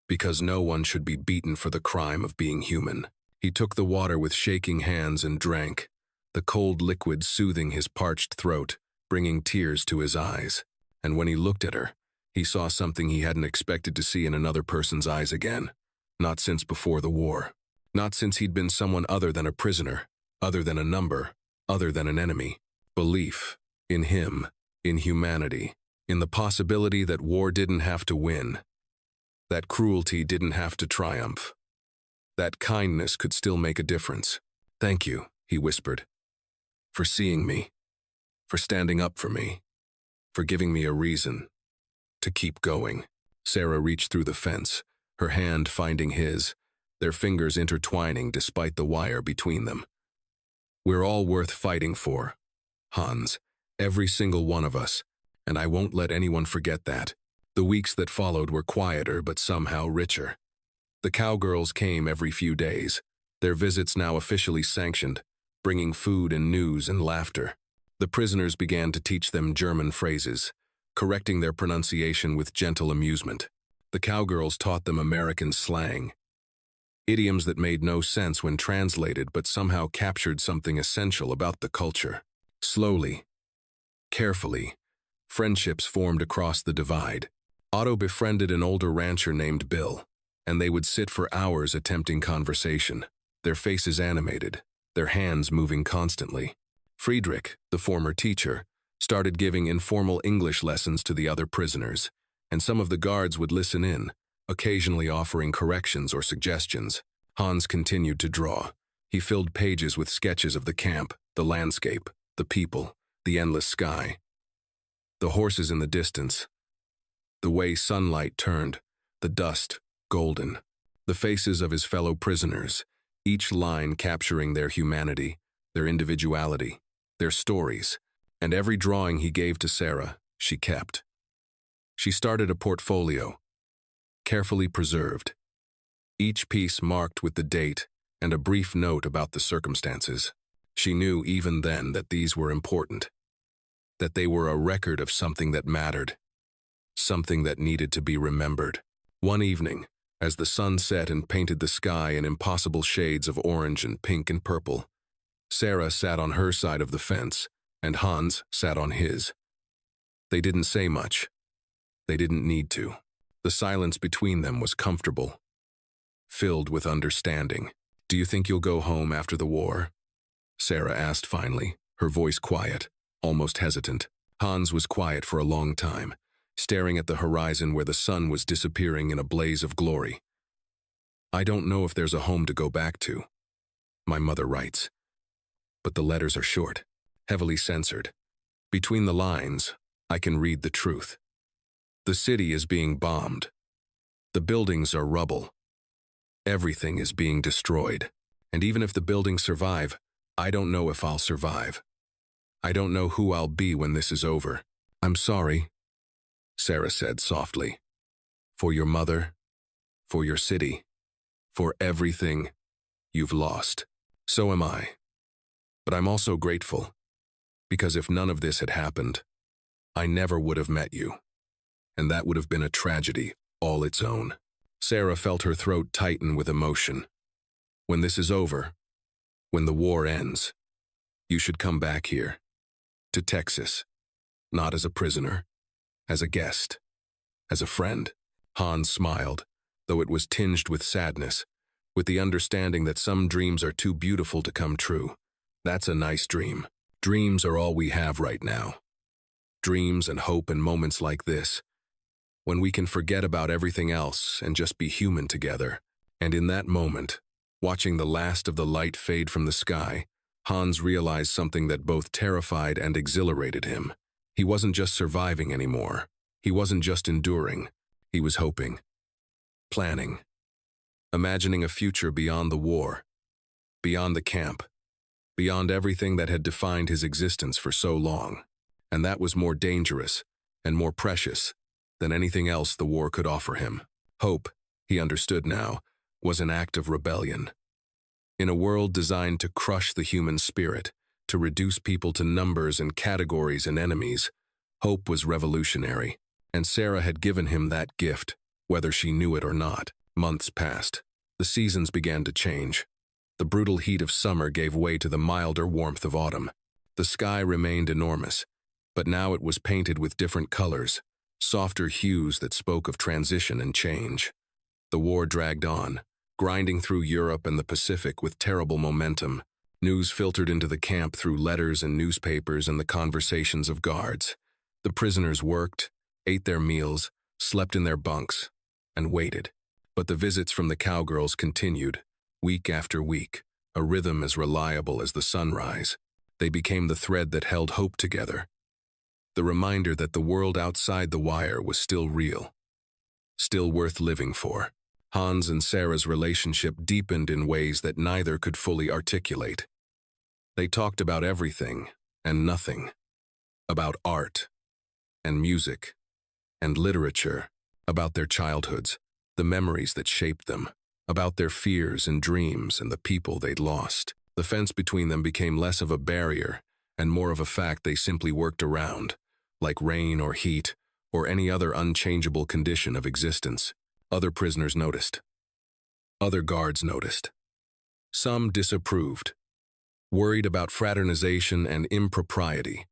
Because no one should be beaten for the crime of being human. He took the water with shaking hands and drank, the cold liquid soothing his parched throat, bringing tears to his eyes. And when he looked at her, he saw something he hadn't expected to see in another person's eyes again. Not since before the war. Not since he'd been someone other than a prisoner, other than a number, other than an enemy. Belief in him, in humanity, in the possibility that war didn't have to win, that cruelty didn't have to triumph, that kindness could still make a difference. Thank you, he whispered, for seeing me, for standing up for me, for giving me a reason to keep going. Sarah reached through the fence, her hand finding his, their fingers intertwining despite the wire between them. "We're all worth fighting for, Hans, every single one of us, and I won't let anyone forget that." The weeks that followed were quieter but somehow richer. The Cowgirls came every few days, their visits now officially sanctioned, bringing food and news and laughter. The prisoners began to teach them German phrases, correcting their pronunciation with gentle amusement. The Cowgirls taught them American slang, idioms that made no sense when translated but somehow captured something essential about the culture. Slowly, carefully, friendships formed across the divide. Otto befriended an older rancher named Bill, and they would sit for hours attempting conversation, their faces animated, their hands moving constantly. Friedrich, the former teacher, started giving informal English lessons to the other prisoners, and some of the guards would listen in, occasionally offering corrections or suggestions. Hans continued to draw. He filled pages with sketches of the camp, the landscape, the people, the endless sky, the horses in the distance, the way sunlight turned, the dust golden, the faces of his fellow prisoners, each line capturing their humanity, their individuality, their stories, and every drawing he gave to Sarah, she kept. She started a portfolio, carefully preserved, each piece marked with the date and a brief note about the circumstances. She knew even then that these were important, that they were a record of something that mattered, something that needed to be remembered. One evening, as the sun set and painted the sky in impossible shades of orange and pink and purple, Sarah sat on her side of the fence, and Hans sat on his. They didn't say much. They didn't need to. The silence between them was comfortable, filled with understanding. "Do you think you'll go home after the war?" Sarah asked finally, her voice quiet, almost hesitant. Hans was quiet for a long time, staring at the horizon where the sun was disappearing in a blaze of glory. "I don't know if there's a home to go back to," my mother writes. But the letters are short, heavily censored. Between the lines, I can read the truth. The city is being bombed. The buildings are rubble. Everything is being destroyed. And even if the buildings survive, I don't know if I'll survive. I don't know who I'll be when this is over. "I'm sorry," Sarah said softly. "For your mother, for your city, for everything you've lost. So am I. But I'm also grateful, because if none of this had happened, I never would have met you. And that would have been a tragedy all its own." Sarah felt her throat tighten with emotion. "When this is over, when the war ends, you should come back here, to Texas, not as a prisoner, as a guest, as a friend." Hans smiled, though it was tinged with sadness, with the understanding that some dreams are too beautiful to come true. That's a nice dream. Dreams are all we have right now. Dreams and hope and moments like this, when we can forget about everything else and just be human together. And in that moment, watching the last of the light fade from the sky, Hans realized something that both terrified and exhilarated him. He wasn't just surviving anymore. He wasn't just enduring. He was hoping, planning, imagining a future beyond the war, beyond the camp, beyond everything that had defined his existence for so long. And that was more dangerous and more precious than anything else the war could offer him. Hope, he understood now, was an act of rebellion. In a world designed to crush the human spirit, to reduce people to numbers and categories and enemies, hope was revolutionary, and Sarah had given him that gift, whether she knew it or not. Months passed. The seasons began to change. The brutal heat of summer gave way to the milder warmth of autumn. The sky remained enormous, but now it was painted with different colors, softer hues that spoke of transition and change. The war dragged on, grinding through Europe and the Pacific with terrible momentum. News filtered into the camp through letters and newspapers and the conversations of guards. The prisoners worked, ate their meals, slept in their bunks, and waited. But the visits from the Cowgirls continued, week after week, a rhythm as reliable as the sunrise. They became the thread that held hope together, the reminder that the world outside the wire was still real, still worth living for. Hans and Sarah's relationship deepened in ways that neither could fully articulate. They talked about everything and nothing, about art and music and literature, about their childhoods, the memories that shaped them, about their fears and dreams and the people they'd lost. The fence between them became less of a barrier and more of a fact they simply worked around, like rain or heat or any other unchangeable condition of existence. Other prisoners noticed. Other guards noticed. Some disapproved, worried about fraternization and impropriety,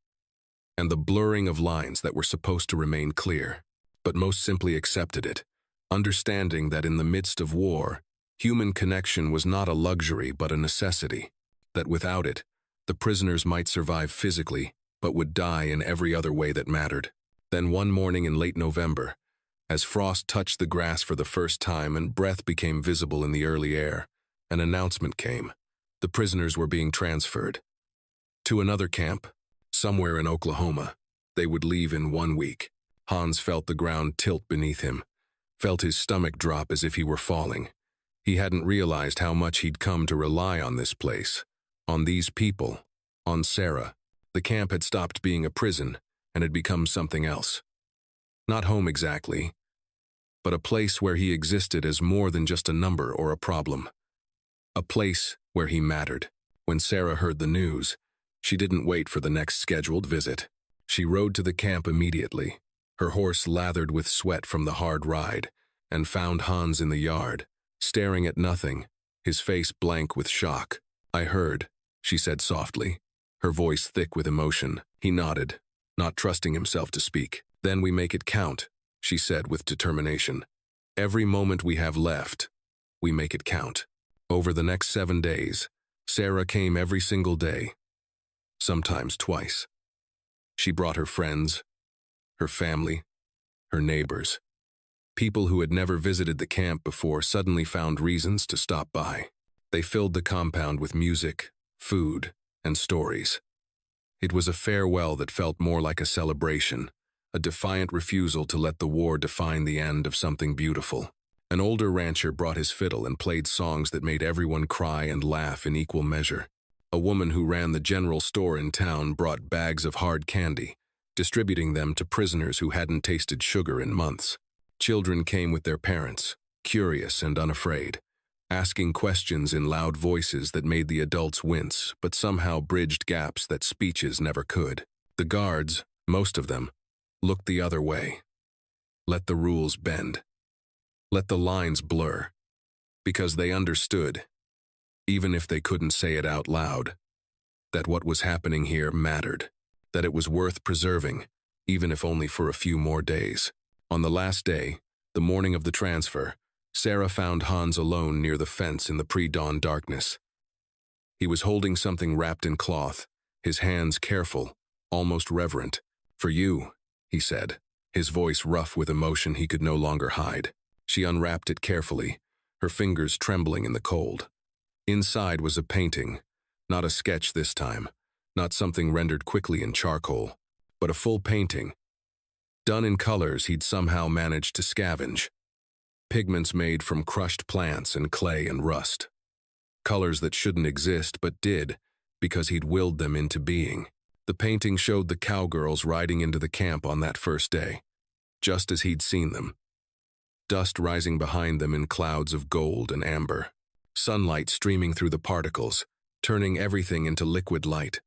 and the blurring of lines that were supposed to remain clear, but most simply accepted it, understanding that in the midst of war, human connection was not a luxury but a necessity, that without it, the prisoners might survive physically, but would die in every other way that mattered. Then one morning in late November, as frost touched the grass for the first time and breath became visible in the early air, an announcement came. The prisoners were being transferred to another camp, somewhere in Oklahoma. They would leave in 1 week. Hans felt the ground tilt beneath him, felt his stomach drop as if he were falling. He hadn't realized how much he'd come to rely on this place, on these people, on Sarah. The camp had stopped being a prison and had become something else. Not home exactly, but a place where he existed as more than just a number or a problem. A place where he mattered. When Sarah heard the news, she didn't wait for the next scheduled visit. She rode to the camp immediately, her horse lathered with sweat from the hard ride, and found Hans in the yard, staring at nothing, his face blank with shock. "I heard," she said softly, her voice thick with emotion. He nodded, not trusting himself to speak. "Then we make it count," she said with determination. "Every moment we have left, we make it count." Over the next 7 days, Sarah came every single day, sometimes twice. She brought her friends, her family, her neighbors. People who had never visited the camp before suddenly found reasons to stop by. They filled the compound with music, food, and stories. It was a farewell that felt more like a celebration, a defiant refusal to let the war define the end of something beautiful. An older rancher brought his fiddle and played songs that made everyone cry and laugh in equal measure. A woman who ran the general store in town brought bags of hard candy, distributing them to prisoners who hadn't tasted sugar in months. Children came with their parents, curious and unafraid, asking questions in loud voices that made the adults wince, but somehow bridged gaps that speeches never could. The guards, most of them, looked the other way. Let the rules bend. Let the lines blur. Because they understood, even if they couldn't say it out loud, that what was happening here mattered, that it was worth preserving, even if only for a few more days. On the last day, the morning of the transfer, Sarah found Hans alone near the fence in the pre-dawn darkness. He was holding something wrapped in cloth, his hands careful, almost reverent. "For you," he said, his voice rough with emotion he could no longer hide. She unwrapped it carefully, her fingers trembling in the cold. Inside was a painting, not a sketch this time, not something rendered quickly in charcoal, but a full painting, done in colors he'd somehow managed to scavenge. Pigments made from crushed plants and clay and rust. Colors that shouldn't exist but did, because he'd willed them into being. The painting showed the cowgirls riding into the camp on that first day, just as he'd seen them. Dust rising behind them in clouds of gold and amber. Sunlight streaming through the particles, turning everything into liquid light.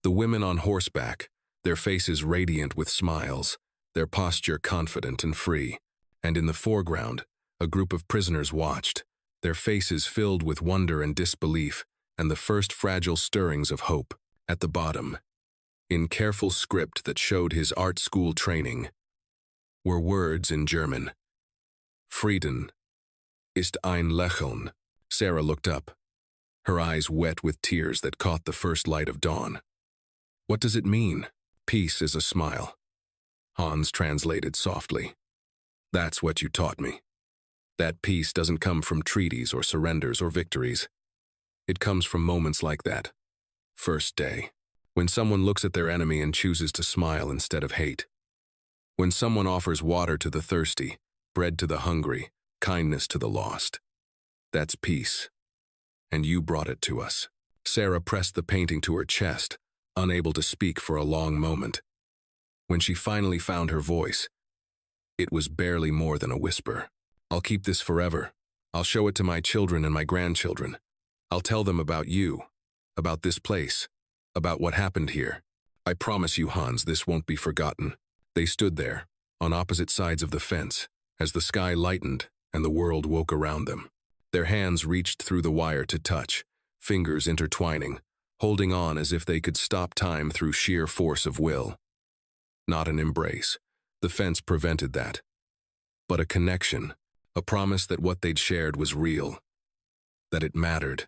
The women on horseback, their faces radiant with smiles, their posture confident and free. And in the foreground, a group of prisoners watched, their faces filled with wonder and disbelief, and the first fragile stirrings of hope. At the bottom, in careful script that showed his art school training, were words in German. Frieden ist ein Lächeln. Sarah looked up, her eyes wet with tears that caught the first light of dawn. "What does it mean?" "Peace is a smile," Hans translated softly. "That's what you taught me. That peace doesn't come from treaties or surrenders or victories. It comes from moments like that. First day. When someone looks at their enemy and chooses to smile instead of hate. When someone offers water to the thirsty, bread to the hungry, kindness to the lost. That's peace. And you brought it to us. Sarah pressed the painting to her chest, unable to speak for a long moment. When she finally found her voice, it was barely more than a whisper. I'll keep this forever. I'll show it to my children and my grandchildren. I'll tell them about you, about this place, about what happened here. I promise you, Hans, this won't be forgotten. They stood there, on opposite sides of the fence, as the sky lightened and the world woke around them. Their hands reached through the wire to touch, fingers intertwining, holding on as if they could stop time through sheer force of will. Not an embrace. The fence prevented that. But a connection, a promise that what they'd shared was real, that it mattered,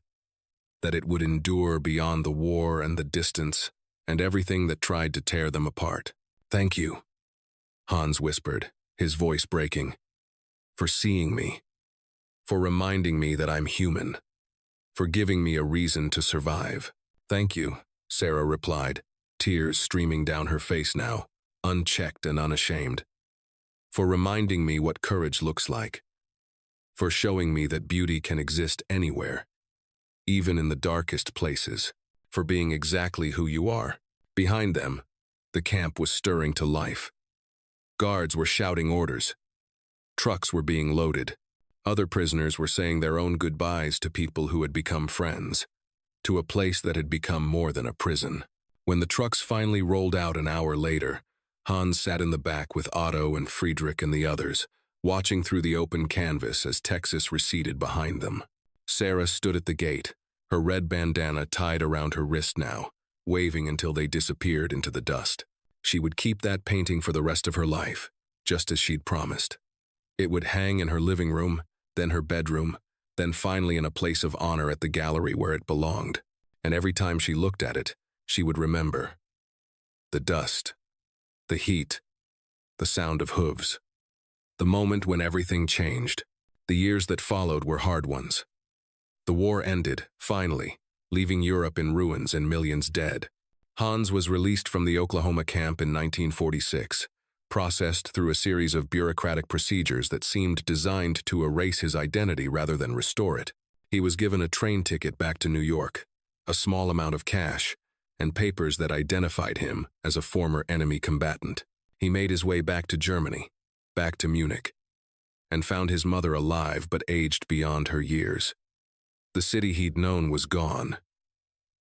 that it would endure beyond the war and the distance and everything that tried to tear them apart. Thank you, Hans whispered, his voice breaking, for seeing me, for reminding me that I'm human, for giving me a reason to survive. Thank you, Sarah replied, tears streaming down her face now, unchecked and unashamed, for reminding me what courage looks like, for showing me that beauty can exist anywhere, even in the darkest places, for being exactly who you are. Behind them, the camp was stirring to life. Guards were shouting orders. Trucks were being loaded. Other prisoners were saying their own goodbyes to people who had become friends, to a place that had become more than a prison. When the trucks finally rolled out an hour later, Hans sat in the back with Otto and Friedrich and the others, watching through the open canvas as Texas receded behind them. Sarah stood at the gate, her red bandana tied around her wrist now, waving until they disappeared into the dust. She would keep that painting for the rest of her life, just as she'd promised. It would hang in her living room, then her bedroom, then finally in a place of honor at the gallery where it belonged. And every time she looked at it, she would remember the dust, the heat, the sound of hooves. The moment when everything changed. The years that followed were hard ones. The war ended, finally, leaving Europe in ruins and millions dead. Hans was released from the Oklahoma camp in 1946, processed through a series of bureaucratic procedures that seemed designed to erase his identity rather than restore it. He was given a train ticket back to New York, a small amount of cash, and papers that identified him as a former enemy combatant. He made his way back to Germany, back to Munich, and found his mother alive but aged beyond her years. The city he'd known was gone,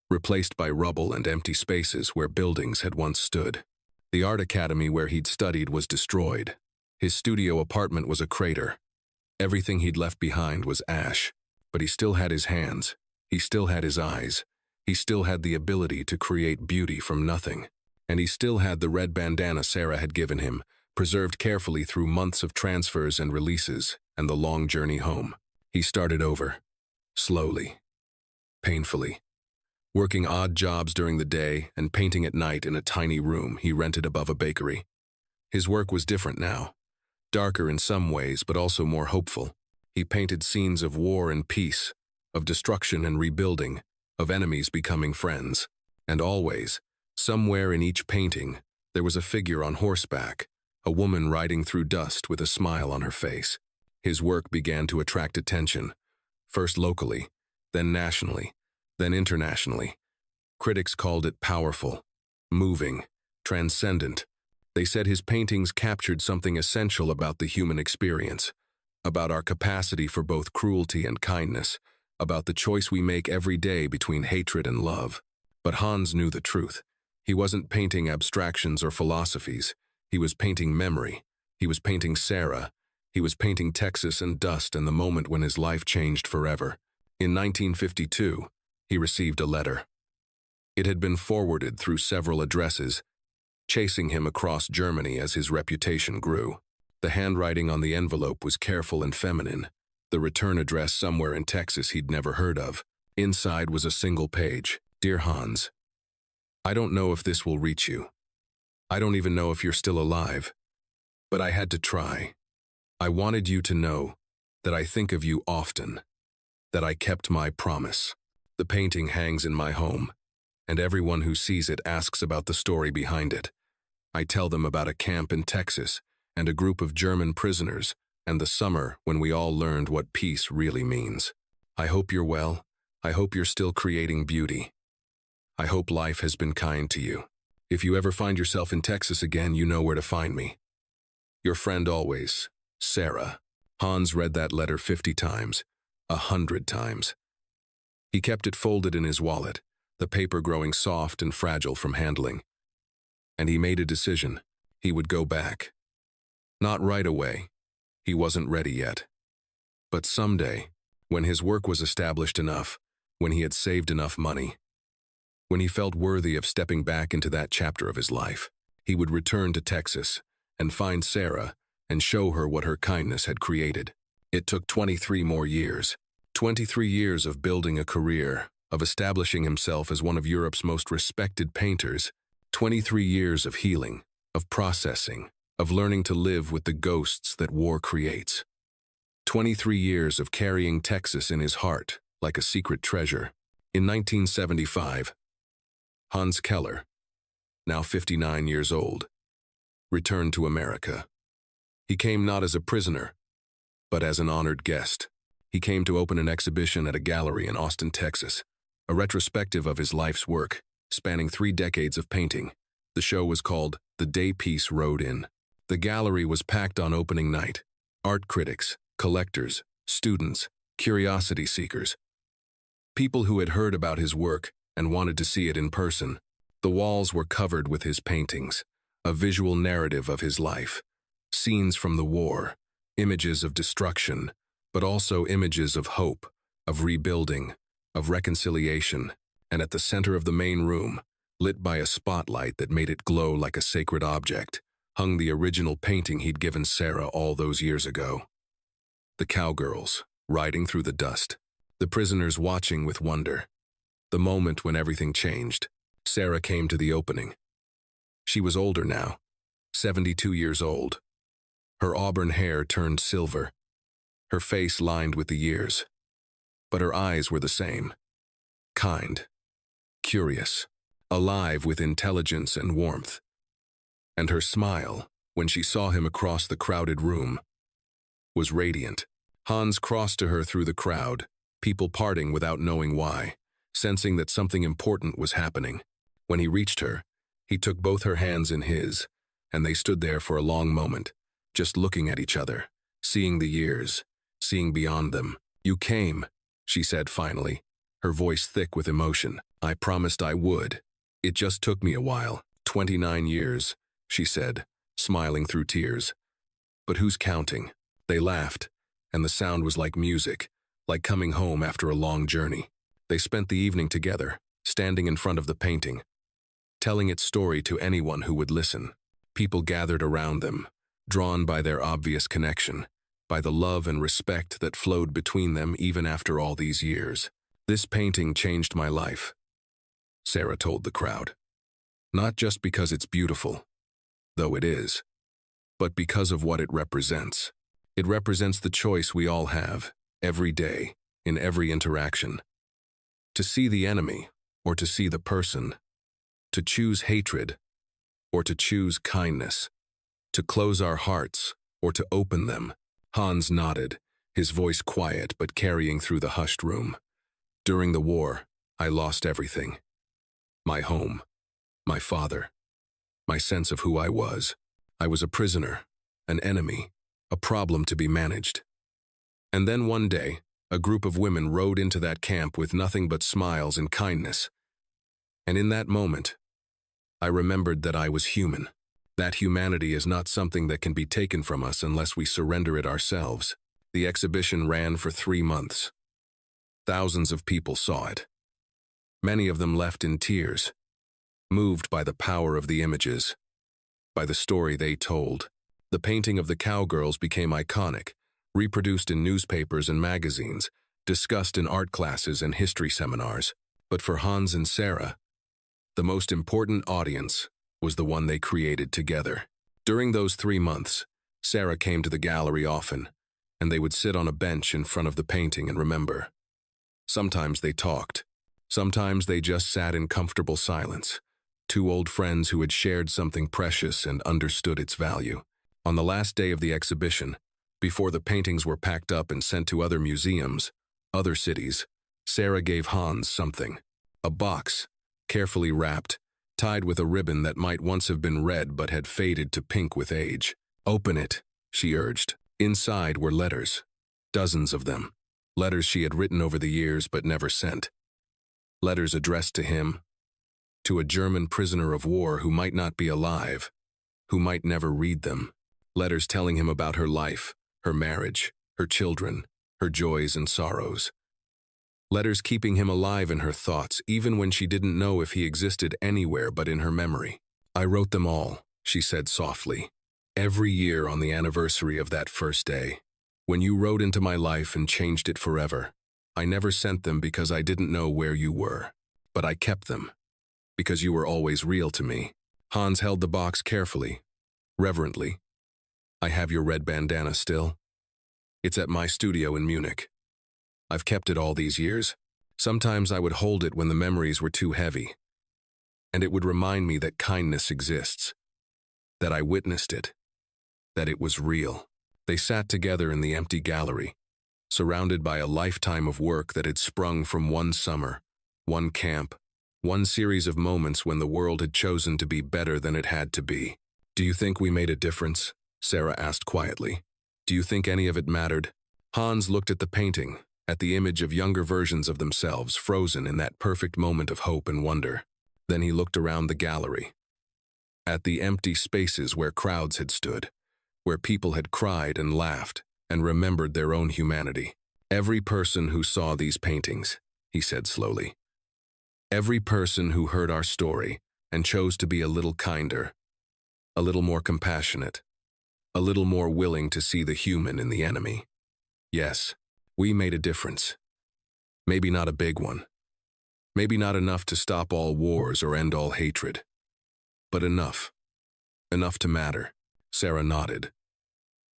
replaced by rubble and empty spaces where buildings had once stood. The art academy where he'd studied was destroyed. His studio apartment was a crater. Everything he'd left behind was ash, but he still had his hands, he still had his eyes, he still had the ability to create beauty from nothing, and he still had the red bandana Sarah had given him, preserved carefully through months of transfers and releases and the long journey home. He started over, slowly, painfully, working odd jobs during the day and painting at night in a tiny room he rented above a bakery. His work was different now, darker in some ways but also more hopeful. He painted scenes of war and peace, of destruction and rebuilding, of enemies becoming friends. And always, somewhere in each painting, there was a figure on horseback, a woman riding through dust with a smile on her face. His work began to attract attention, first locally, then nationally, then internationally. Critics called it powerful, moving, transcendent. They said his paintings captured something essential about the human experience, about our capacity for both cruelty and kindness, about the choice we make every day between hatred and love. But Hans knew the truth. He wasn't painting abstractions or philosophies. He was painting memory. He was painting Sarah. He was painting Texas and dust and the moment when his life changed forever. In 1952, he received a letter. It had been forwarded through several addresses, chasing him across Germany as his reputation grew. The handwriting on the envelope was careful and feminine, the return address somewhere in Texas he'd never heard of. Inside was a single page. Dear Hans, I don't know if this will reach you. I don't even know if you're still alive, but I had to try. I wanted you to know that I think of you often, that I kept my promise. The painting hangs in my home, and everyone who sees it asks about the story behind it. I tell them about a camp in Texas and a group of German prisoners and the summer when we all learned what peace really means. I hope you're well. I hope you're still creating beauty. I hope life has been kind to you. If you ever find yourself in Texas again, you know where to find me. Your friend always, Sarah. Hans read that letter 50 times, 100 times. He kept it folded in his wallet, the paper growing soft and fragile from handling. And he made a decision. He would go back. Not right away. He wasn't ready yet. But someday, when his work was established enough, when he had saved enough money, when he felt worthy of stepping back into that chapter of his life, he would return to Texas and find Sarah and show her what her kindness had created. It took 23 more years. 23 years of building a career, of establishing himself as one of Europe's most respected painters. 23 years of healing, of processing, of learning to live with the ghosts that war creates. 23 years of carrying Texas in his heart like a secret treasure. In 1975, Hans Keller, now 59 years old, returned to America. He came not as a prisoner, but as an honored guest. He came to open an exhibition at a gallery in Austin, Texas, a retrospective of his life's work, spanning 3 decades of painting. The show was called The Day Peace Rode In. The gallery was packed on opening night. Art critics, collectors, students, curiosity seekers. People who had heard about his work and wanted to see it in person. The walls were covered with his paintings, a visual narrative of his life. Scenes from the war, images of destruction, but also images of hope, of rebuilding, of reconciliation, and at the center of the main room, lit by a spotlight that made it glow like a sacred object, hung the original painting he'd given Sarah all those years ago. The Cowgirls, riding through the dust, the prisoners watching with wonder. The moment when everything changed. Sarah came to the opening. She was older now, 72 years old. Her auburn hair turned silver, her face lined with the years. But her eyes were the same. Kind, curious, alive with intelligence and warmth. And her smile, when she saw him across the crowded room, was radiant. Hans crossed to her through the crowd, people parting without knowing why, sensing that something important was happening. When he reached her, he took both her hands in his, and they stood there for a long moment, just looking at each other, seeing the years, seeing beyond them. "You came," she said finally, her voice thick with emotion. "I promised I would. It just took me a while. 29 years, she said, smiling through tears. "But who's counting?" They laughed, and the sound was like music, like coming home after a long journey. They spent the evening together, standing in front of the painting, telling its story to anyone who would listen. People gathered around them, drawn by their obvious connection, by the love and respect that flowed between them even after all these years. "This painting changed my life," Sarah told the crowd. "Not just because it's beautiful, though it is, but because of what it represents. It represents the choice we all have, every day, in every interaction. To see the enemy, or to see the person. To choose hatred, or to choose kindness. To close our hearts, or to open them." Hans nodded, his voice quiet but carrying through the hushed room. "During the war, I lost everything. My home, my father, my sense of who I was. I was a prisoner, an enemy, a problem to be managed. And then one day, a group of women rode into that camp with nothing but smiles and kindness. And in that moment, I remembered that I was human. That humanity is not something that can be taken from us unless we surrender it ourselves." The exhibition ran for 3 months. Thousands of people saw it. Many of them left in tears, moved by the power of the images, by the story they told. The painting of the Cowgirls became iconic, reproduced in newspapers and magazines, discussed in art classes and history seminars. But for Hans and Sarah, the most important audience was the one they created together. During those 3 months, Sarah came to the gallery often, and they would sit on a bench in front of the painting and remember. Sometimes they talked. Sometimes they just sat in comfortable silence, 2 old friends who had shared something precious and understood its value. On the last day of the exhibition, Before the paintings were packed up and sent to other museums, other cities, Sarah gave Hans something. A box, carefully wrapped, tied with a ribbon that might once have been red but had faded to pink with age. "Open it," she urged. Inside were letters, dozens of them. Letters she had written over the years but never sent. Letters addressed to him, to a German prisoner of war who might not be alive, who might never read them. Letters telling him about her life, her marriage, her children, her joys and sorrows. Letters keeping him alive in her thoughts, even when she didn't know if he existed anywhere but in her memory. "I wrote them all," she said softly. "Every year on the anniversary of that first day, when you rode into my life and changed it forever. I never sent them because I didn't know where you were, but I kept them, because you were always real to me." Hans held the box carefully, reverently. "I have your red bandana still. It's at my studio in Munich. I've kept it all these years. Sometimes I would hold it when the memories were too heavy, and it would remind me that kindness exists, that I witnessed it, that it was real." They sat together in the empty gallery, surrounded by a lifetime of work that had sprung from one summer, one camp, one series of moments when the world had chosen to be better than it had to be. "Do you think we made a difference?" Sarah asked quietly. "Do you think any of it mattered?" Hans looked at the painting, at the image of younger versions of themselves frozen in that perfect moment of hope and wonder. Then he looked around the gallery, at the empty spaces where crowds had stood, where people had cried and laughed and remembered their own humanity. "Every person who saw these paintings," he said slowly. "Every person who heard our story and chose to be a little kinder, a little more compassionate, a little more willing to see the human in the enemy. Yes, we made a difference. Maybe not a big one. Maybe not enough to stop all wars or end all hatred. But enough. Enough to matter." Sarah nodded,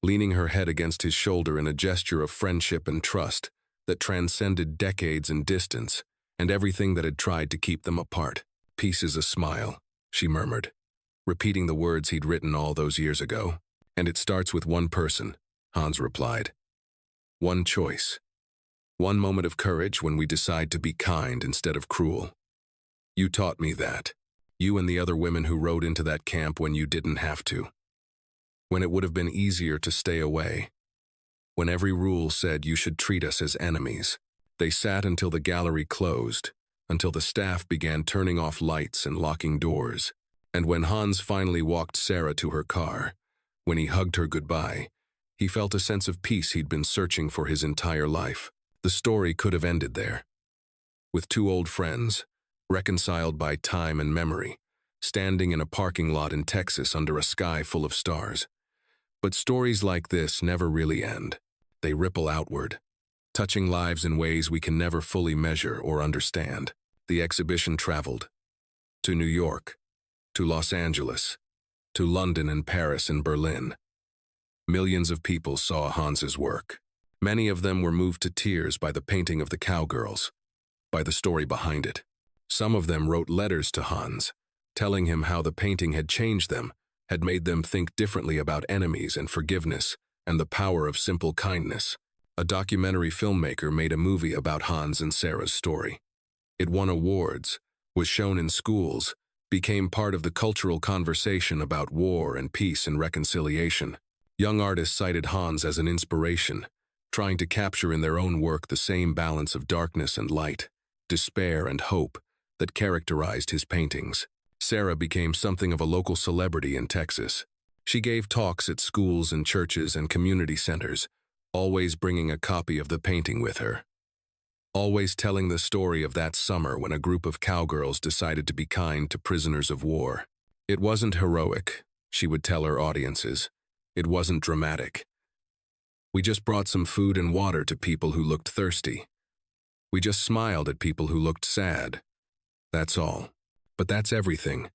leaning her head against his shoulder in a gesture of friendship and trust that transcended decades and distance and everything that had tried to keep them apart. "Peace is a smile," she murmured, repeating the words he'd written all those years ago. "And it starts with one person," Hans replied. "One choice. One moment of courage when we decide to be kind instead of cruel. You taught me that. You and the other women who rode into that camp when you didn't have to. When it would have been easier to stay away. When every rule said you should treat us as enemies." They sat until the gallery closed, until the staff began turning off lights and locking doors. And when Hans finally walked Sarah to her car, when he hugged her goodbye, he felt a sense of peace he'd been searching for his entire life. The story could have ended there, with two old friends, reconciled by time and memory, standing in a parking lot in Texas under a sky full of stars. But stories like this never really end. They ripple outward, touching lives in ways we can never fully measure or understand. The exhibition traveled to New York, to Los Angeles, to London and Paris and Berlin. Millions of people saw Hans's work. Many of them were moved to tears by the painting of the Cowgirls, by the story behind it. Some of them wrote letters to Hans, telling him how the painting had changed them, had made them think differently about enemies and forgiveness and the power of simple kindness. A documentary filmmaker made a movie about Hans and Sarah's story. It won awards, was shown in schools, became part of the cultural conversation about war and peace and reconciliation. Young artists cited Hans as an inspiration, trying to capture in their own work the same balance of darkness and light, despair and hope that characterized his paintings. Sarah became something of a local celebrity in Texas. She gave talks at schools and churches and community centers, always bringing a copy of the painting with her. Always telling the story of that summer when a group of cowgirls decided to be kind to prisoners of war. It wasn't heroic, she would tell her audiences. It wasn't dramatic. We just brought some food and water to people who looked thirsty. We just smiled at people who looked sad. That's all. But that's everything.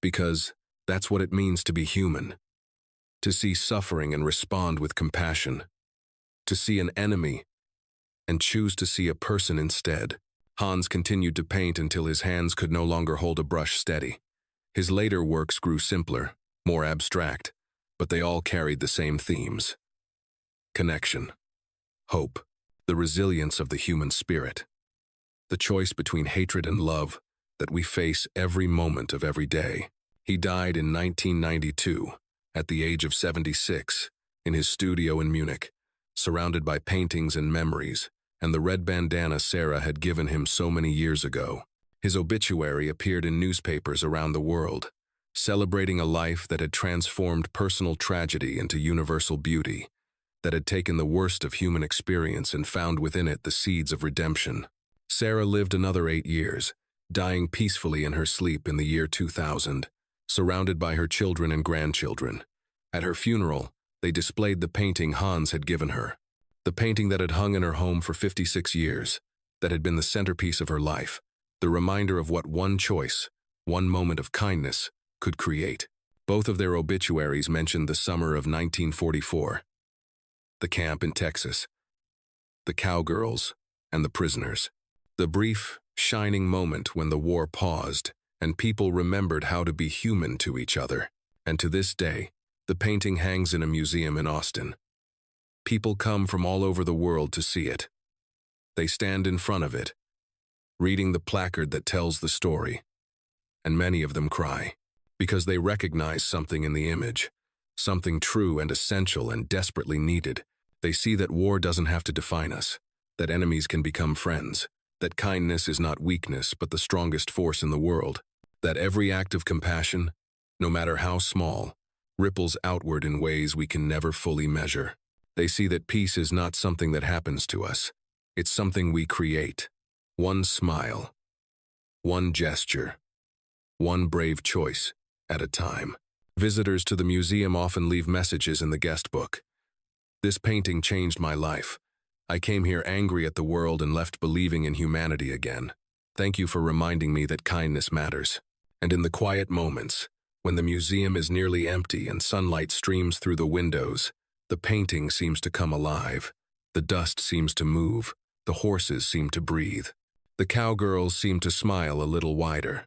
Because that's what it means to be human. To see suffering and respond with compassion. To see an enemy and choose to see a person instead. Hans continued to paint until his hands could no longer hold a brush steady. His later works grew simpler, more abstract, but they all carried the same themes. connection, hope, the resilience of the human spirit, the choice between hatred and love that we face every moment of every day. He died in 1992, at the age of 76, in his studio in Munich, surrounded by paintings and memories, and the red bandana Sarah had given him so many years ago. His obituary appeared in newspapers around the world, celebrating a life that had transformed personal tragedy into universal beauty, that had taken the worst of human experience and found within it the seeds of redemption. Sarah lived another 8 years, dying peacefully in her sleep in the year 2000, surrounded by her children and grandchildren. At her funeral, they displayed the painting Hans had given her, the painting that had hung in her home for 56 years, that had been the centerpiece of her life, the reminder of what one choice, one moment of kindness, could create. Both of their obituaries mentioned the summer of 1944, the camp in Texas, the Cowgirls, and the prisoners. The brief, shining moment when the war paused and people remembered how to be human to each other. And to this day, the painting hangs in a museum in Austin. People come from all over the world to see it. They stand in front of it, reading the placard that tells the story, and many of them cry, because they recognize something in the image, something true and essential and desperately needed. They see that war doesn't have to define us, that enemies can become friends, that kindness is not weakness but the strongest force in the world, that every act of compassion, no matter how small, ripples outward in ways we can never fully measure. They see that peace is not something that happens to us, it's something we create. One smile, one gesture, one brave choice at a time. Visitors to the museum often leave messages in the guest book. This painting changed my life. I came here angry at the world and left believing in humanity again. Thank you for reminding me that kindness matters. And in the quiet moments, when the museum is nearly empty and sunlight streams through the windows, the painting seems to come alive. The dust seems to move. The horses seem to breathe. The cowgirls seem to smile a little wider.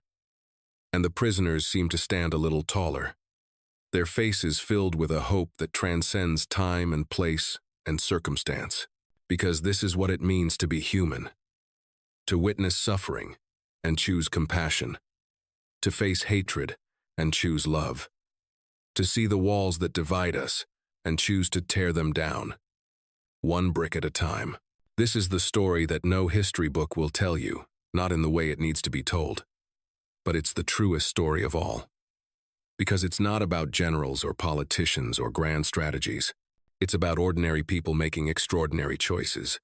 And the prisoners seem to stand a little taller. Their faces filled with a hope that transcends time and place and circumstance. Because this is what it means to be human. To witness suffering and choose compassion. To face hatred and choose love. To see the walls that divide us and choose to tear them down. One brick at a time. This is the story that no history book will tell you, not in the way it needs to be told. But it's the truest story of all. Because it's not about generals or politicians or grand strategies. It's about ordinary people making extraordinary choices.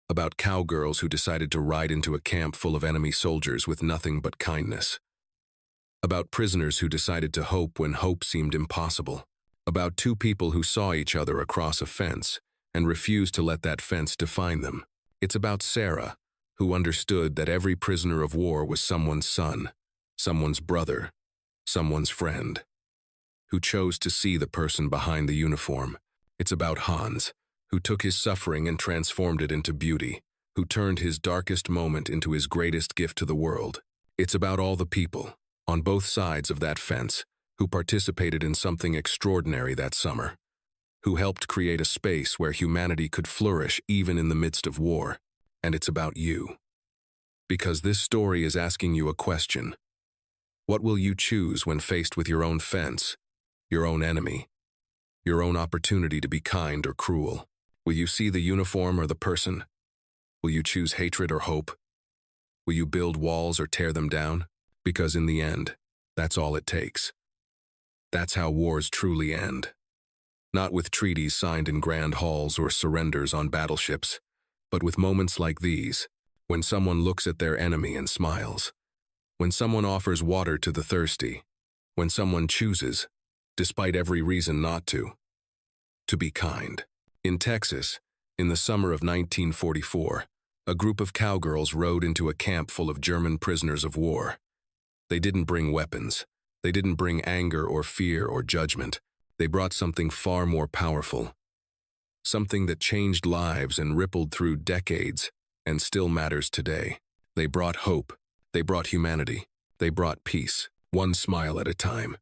About cowgirls who decided to ride into a camp full of enemy soldiers with nothing but kindness. About prisoners who decided to hope when hope seemed impossible. About two people who saw each other across a fence and refused to let that fence define them. It's about Sarah, who understood that every prisoner of war was someone's son, someone's brother, someone's friend, who chose to see the person behind the uniform. It's about Hans, who took his suffering and transformed it into beauty, who turned his darkest moment into his greatest gift to the world. It's about all the people, on both sides of that fence, who participated in something extraordinary that summer, who helped create a space where humanity could flourish even in the midst of war. And it's about you. Because this story is asking you a question. What will you choose when faced with your own fence, your own enemy, your own opportunity to be kind or cruel? Will you see the uniform or the person? Will you choose hatred or hope? Will you build walls or tear them down? Because in the end, that's all it takes. That's how wars truly end. Not with treaties signed in grand halls or surrenders on battleships, but with moments like these, when someone looks at their enemy and smiles, when someone offers water to the thirsty, when someone chooses, despite every reason not to be kind. In Texas, in the summer of 1944, a group of cowgirls rode into a camp full of German prisoners of war. They didn't bring weapons. They didn't bring anger or fear or judgment. They brought something far more powerful. Something that changed lives and rippled through decades and still matters today. They brought hope. They brought humanity. They brought peace, one smile at a time.